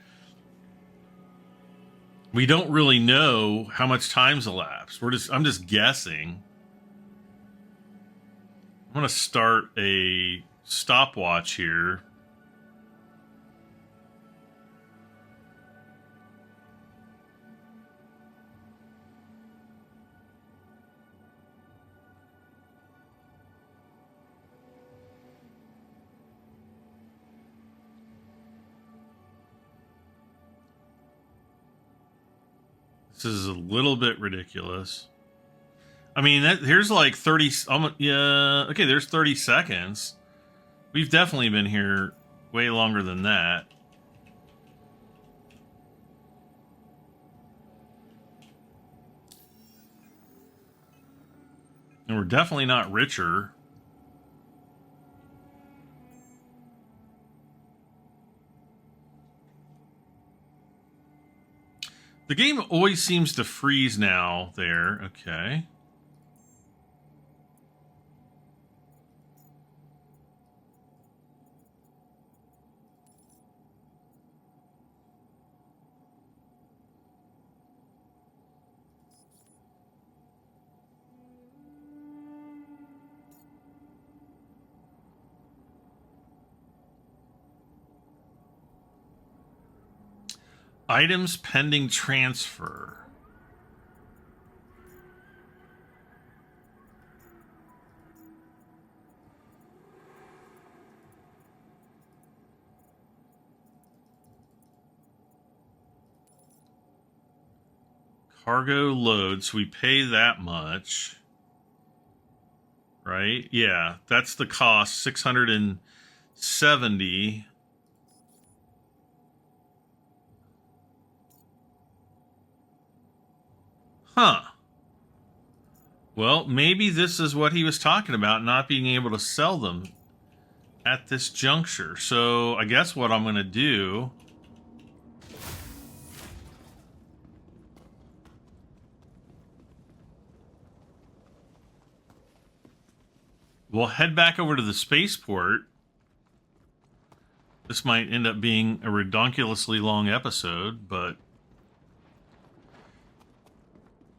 we don't really know how much time's elapsed. I'm just guessing. I'm going to start a stopwatch here. This is a little bit ridiculous. I mean, here's like 30... yeah, okay, there's 30 seconds. We've definitely been here way longer than that. And we're definitely not richer. The game always seems to freeze now there. Okay. Items pending transfer. Cargo load, so we pay that much. Right? Yeah, that's the cost, 670. Huh. Well, maybe this is what he was talking about, not being able to sell them at this juncture. So I guess what I'm going to do... we'll head back over to the spaceport. This might end up being a redonkulously long episode, but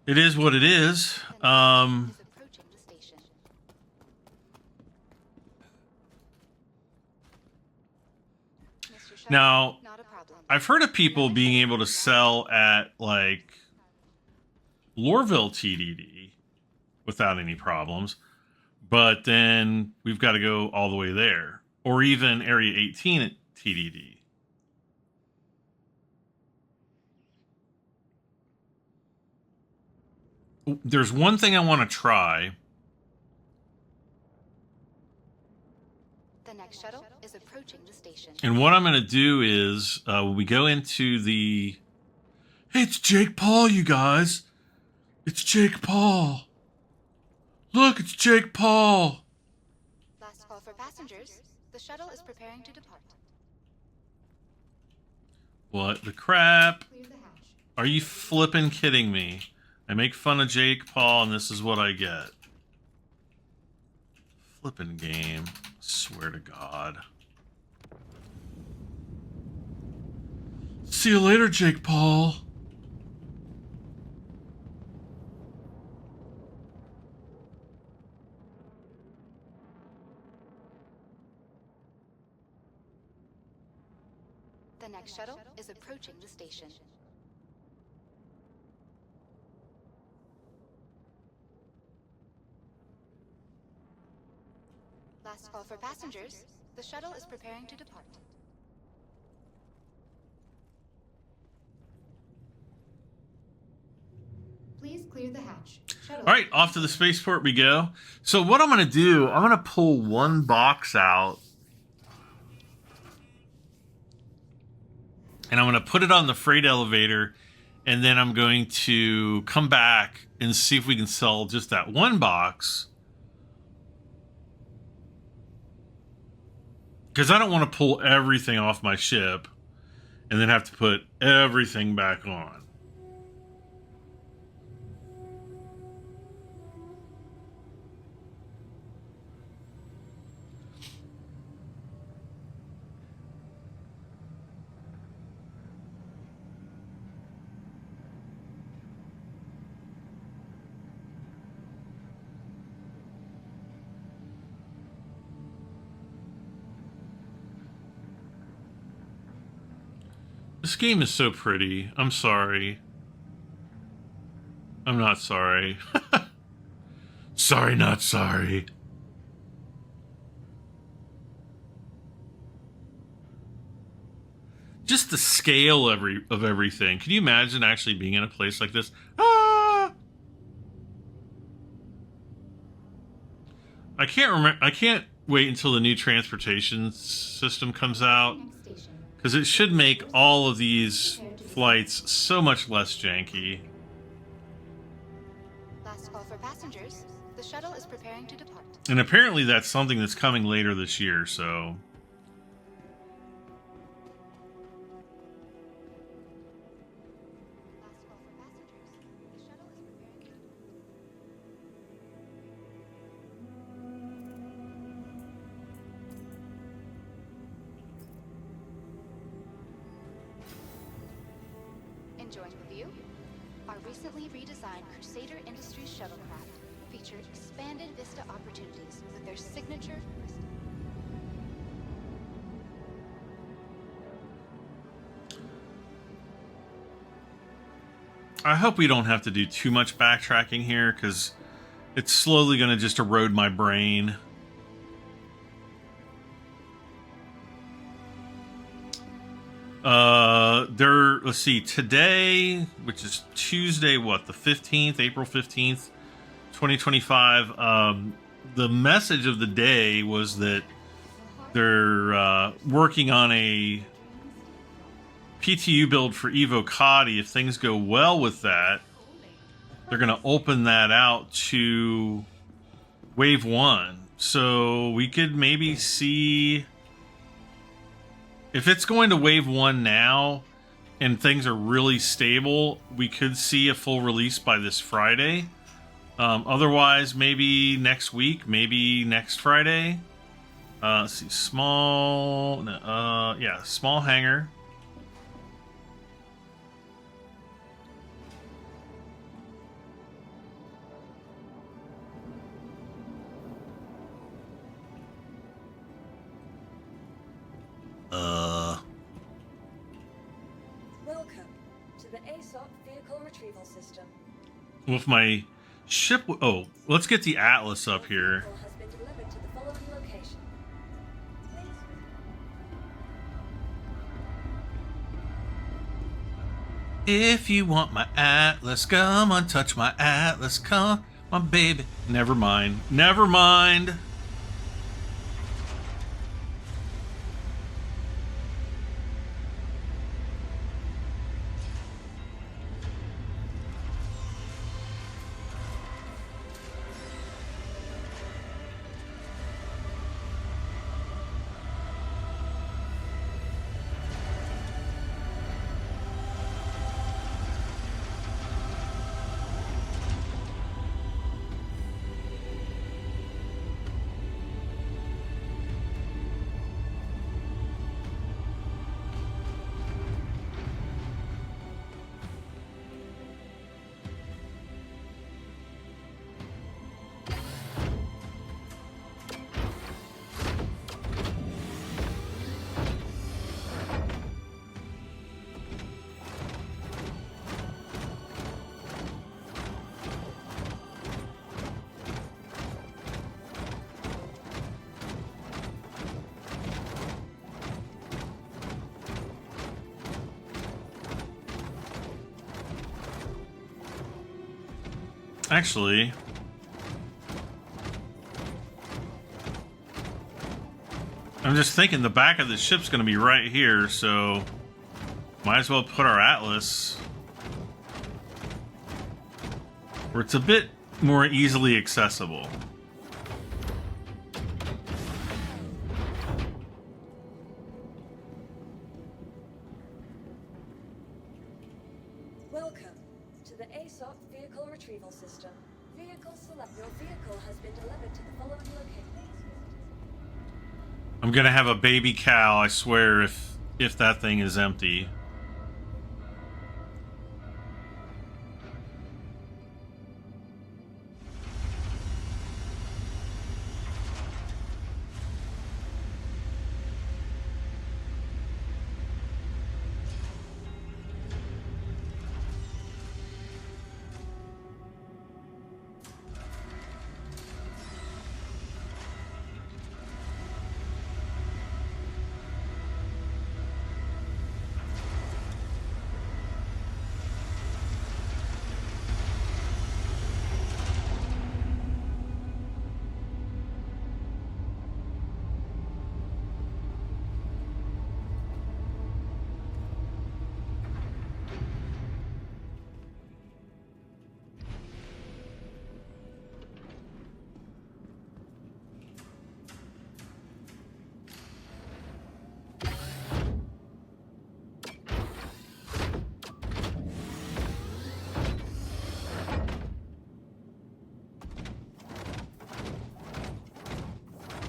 it is what it is. Approaching the station. Mr. Shuttle, Now, not a problem. I've heard of people being able to sell at, like, Lorville TDD without any problems, but then we've got to go all the way there. Or even Area 18 at TDD. There's one thing I want to try. The next shuttle is approaching the station. And what I'm going to do is, when we go into the... Hey, it's Jake Paul, you guys. It's Jake Paul. Look, it's Jake Paul. Last call for passengers. The shuttle is preparing to depart. What the crap? Clear the hatch. Are you flippin' kidding me? I make fun of Jake Paul, and this is what I get. Flippin' game. Swear to God. See you later, Jake Paul. The next shuttle is approaching the station. Last call for passengers. The shuttle is preparing to depart. Please clear the hatch. Shuttle. All right, off to the spaceport we go. So what I'm going to do, I'm going to pull one box out. And I'm going to put it on the freight elevator. And then I'm going to come back and see if we can sell just that one box. Because I don't want to pull everything off my ship and then have to put everything back on. This game is so pretty. I'm sorry. I'm not sorry. Sorry, not sorry. Just the scale of everything. Can you imagine actually being in a place like this? Ah! I can't remember. I can't wait until the new transportation system comes out. Because it should make all of these flights so much less janky. Last call for passengers. The shuttle is preparing to depart. And apparently that's something that's coming later this year, so... Last call for passengers. The shuttle is preparing to depart. Enjoying the view? Our recently redesigned Crusader Industries shuttlecraft feature expanded vista opportunities with their signature I hope we don't have to do too much backtracking here, because it's slowly going to just erode my brain. Let's see, today, which is Tuesday, what, the 15th, April 15th, 2025, the message of the day was that they're working on a PTU build for Evo Kadi. If things go well with that, they're going to open that out to Wave 1. So we could maybe see... If it's going to Wave 1 now, and things are really stable, we could see a full release by this Friday. Otherwise, maybe next week, maybe next Friday. Let's see, small, yeah, small hangar. Welcome to the ASOP vehicle retrieval system. With my ship, oh, let's get the Atlas up here. Vehicle has been delivered to the following location. If you want my Atlas, come on, touch my Atlas, come on, baby. Never mind. Never mind. Actually, I'm just thinking the back of the ship's going to be right here, so might as well put our Atlas where it's a bit more easily accessible. Welcome to the ASOP vehicle retrieval system. Vehicle select. Your vehicle has been delivered to the following location. I'm going to have a baby cow, I swear, if that thing is empty.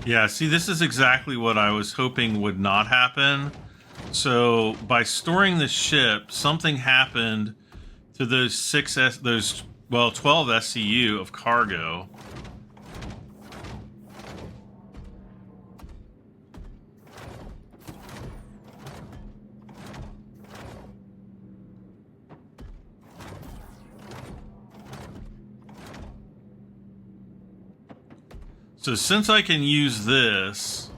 Yeah, see, this is exactly what I was hoping would not happen. So by storing the ship, something happened to those 12 SCU of cargo. So since I can use this,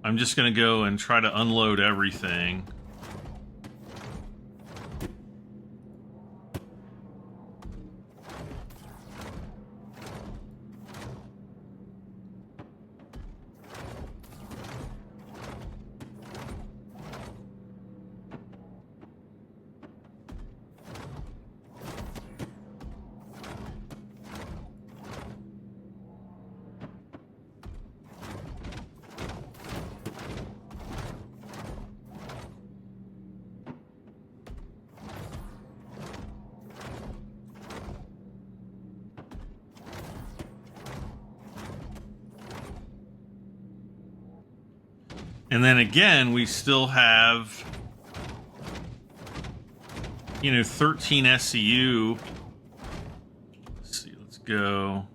I'm just going to go and try to unload everything. And then again, we still have, 13 SCU. Let's see, let's go.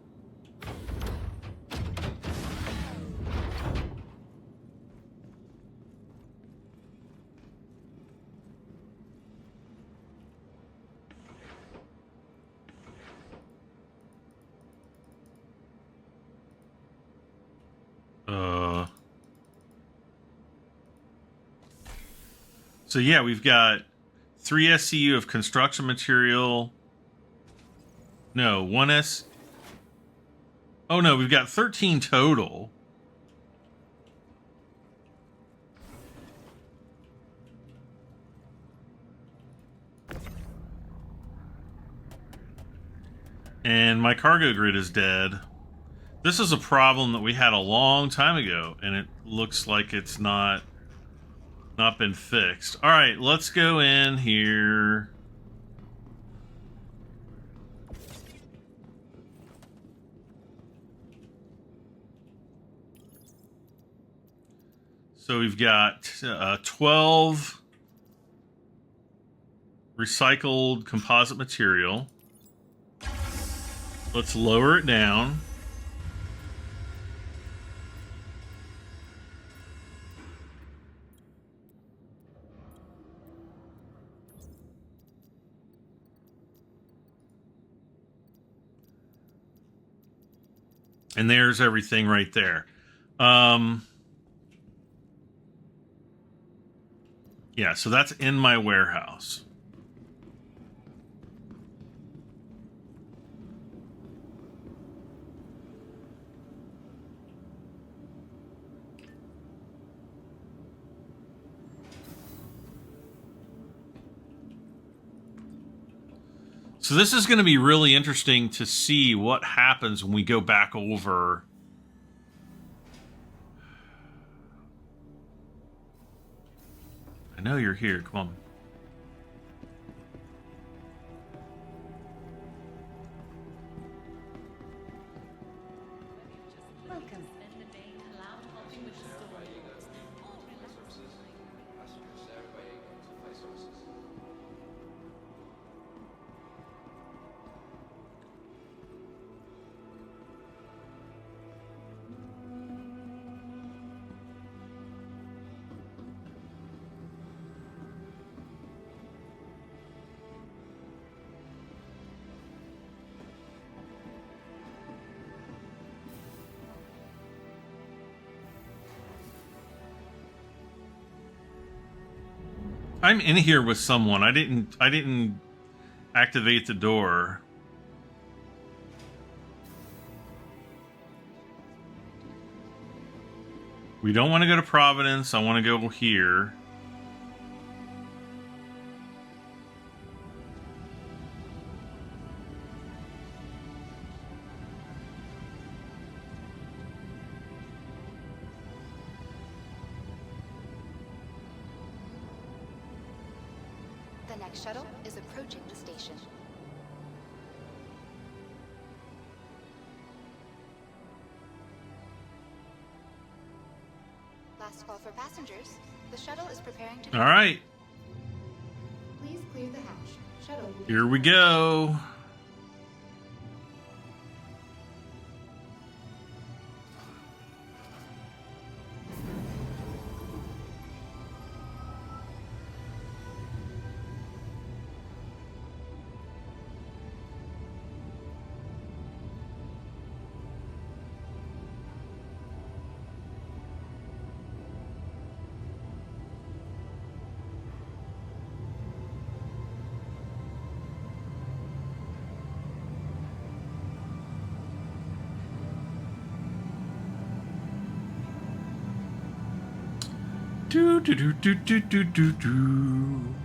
So yeah, we've got 3 SCU of construction material. No, 1 S. Oh no, we've got 13 total. And my cargo grid is dead. This is a problem that we had a long time ago, and it looks like it's not been fixed. All right, let's go in here. So we've got 12 recycled composite material. Let's lower it down. And there's everything right there. Yeah, so that's in my warehouse. So this is going to be really interesting to see what happens when we go back over. I know you're here. Come on. Welcome. I'm in here with someone. I didn't activate the door. We don't want to go to Providence. I want to go here. The next shuttle is approaching the station. Last call for passengers. The shuttle is preparing to... All right. Please clear the hatch. Shuttle will be... Here we go. Do do do do do do do do.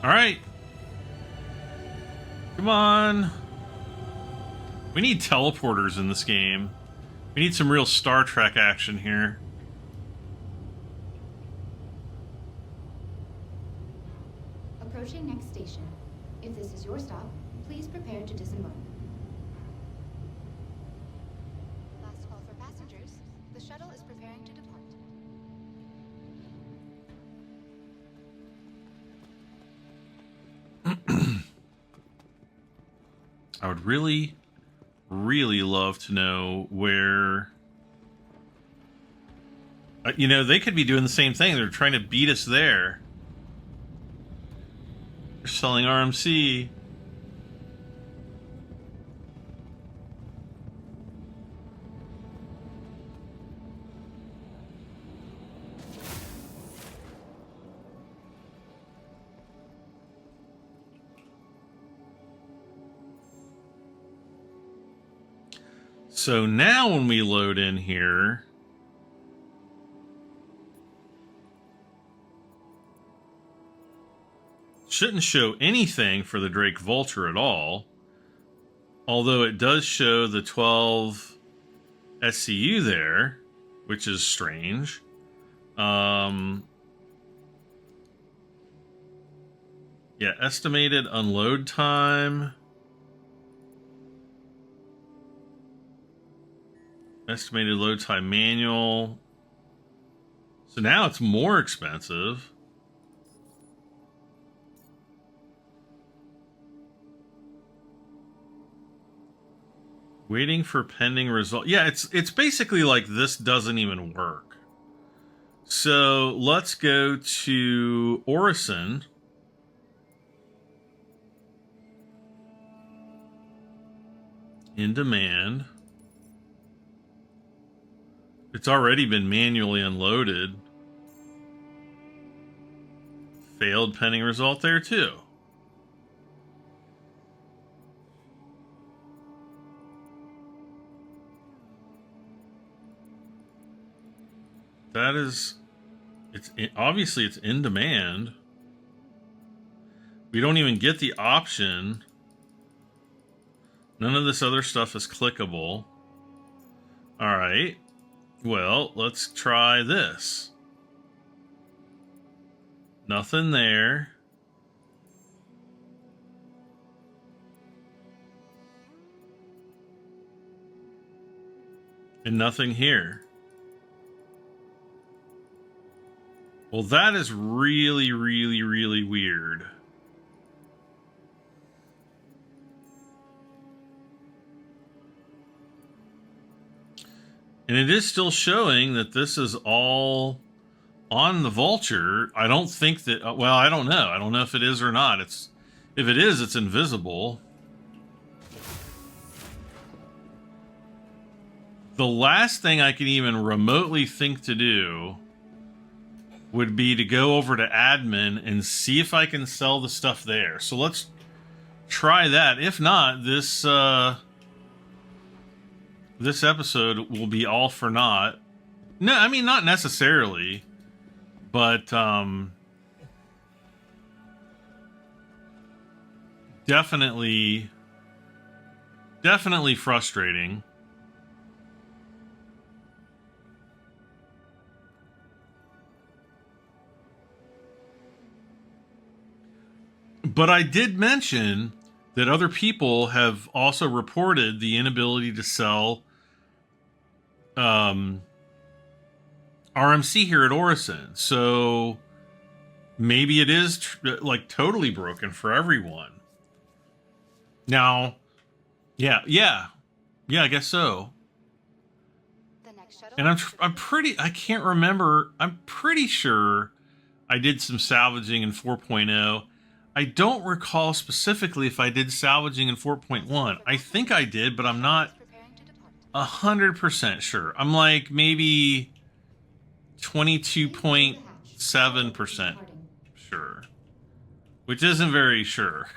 All right. Come on. We need teleporters in this game. We need some real Star Trek action here. Approaching next station. If this is your stop, please prepare to disembark. Last call for passengers. The shuttle is preparing to depart. I would really, really love to know where... you know, they could be doing the same thing. They're trying to beat us there. They're selling RMC. So now when we load in here, shouldn't show anything for the Drake Vulture at all. Although it does show the 12 SCU there, which is strange. Yeah, estimated unload time. Estimated load time manual. So now it's more expensive. Waiting for pending result. Yeah, it's basically like this doesn't even work. So let's go to Orison. In demand. It's already been manually unloaded. Failed pending result there too. That is, obviously it's in demand. We don't even get the option. None of this other stuff is clickable. All right. Well, let's try this. Nothing there. And nothing here. Well, that is really, really, really weird. And it is still showing that this is all on the Vulture. I don't think that... Well, I don't know. I don't know if it is or not. If it is, it's invisible. The last thing I can even remotely think to do would be to go over to admin and see if I can sell the stuff there. So let's try that. If not, this episode will be all for naught. No, I mean, not necessarily, but definitely frustrating. But I did mention that other people have also reported the inability to sell RMC here at Orison. So maybe it is like totally broken for everyone. Now, yeah, I guess so. The next shuttle. And I can't remember. I'm pretty sure I did some salvaging in 4.0. I don't recall specifically if I did salvaging in 4.1. I think I did, but I'm not 100% sure. I'm like maybe 22.7% sure, which isn't very sure.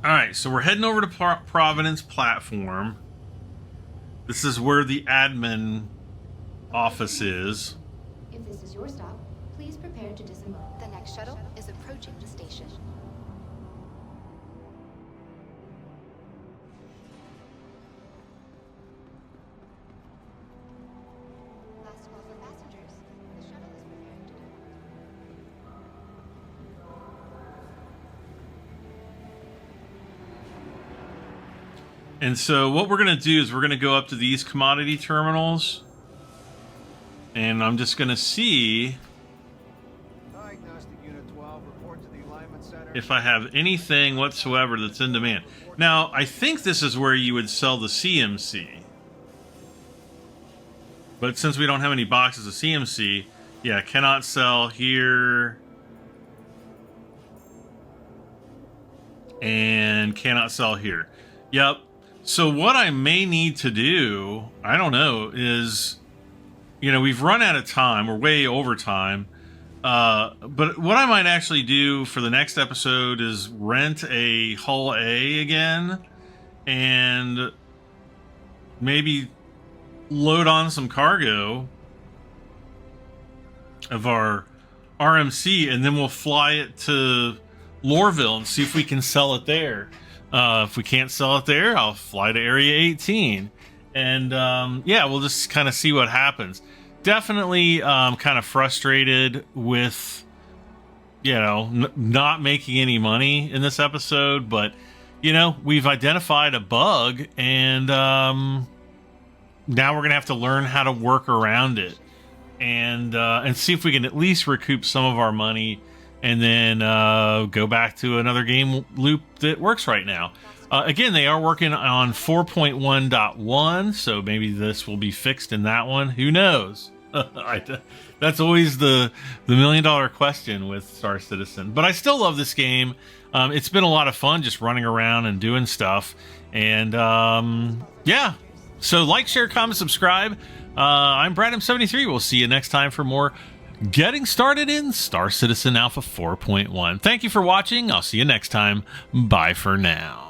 All right, so we're heading over to Providence platform. This is where the admin office is. If this is your stop, please prepare to disembark. The next shuttle is approaching the station. Last call for passengers. The shuttle is preparing to depart. And so what we're going to do is we're going to go up to these commodity terminals. And I'm just going to see Diagnostic Unit 12, report to the alignment center. if I have anything whatsoever that's in demand. Now, I think this is where you would sell the CMC. But since we don't have any boxes of CMC, yeah, cannot sell here. And cannot sell here. Yep. So what I may need to do, I don't know, is, you know, we've run out of time. We're way over time. But what I might actually do for the next episode is rent a Hull A again and maybe load on some cargo of our RMC, and then we'll fly it to Lorville and see if we can sell it there. If we can't sell it there, I'll fly to Area 18. And yeah, we'll just kind of see what happens. Definitely kind of frustrated with, you know, not making any money in this episode. But, you know, we've identified a bug, and now we're going to have to learn how to work around it. And see if we can at least recoup some of our money, and then go back to another game loop that works right now. Again, they are working on 4.1.1, so maybe this will be fixed in that one. Who knows? That's always the million-dollar question with Star Citizen. But I still love this game. It's been a lot of fun just running around and doing stuff. And yeah, so like, share, comment, subscribe. I'm Brad M73. We'll see you next time for more getting started in Star Citizen Alpha 4.1. Thank you for watching. I'll see you next time. Bye for now.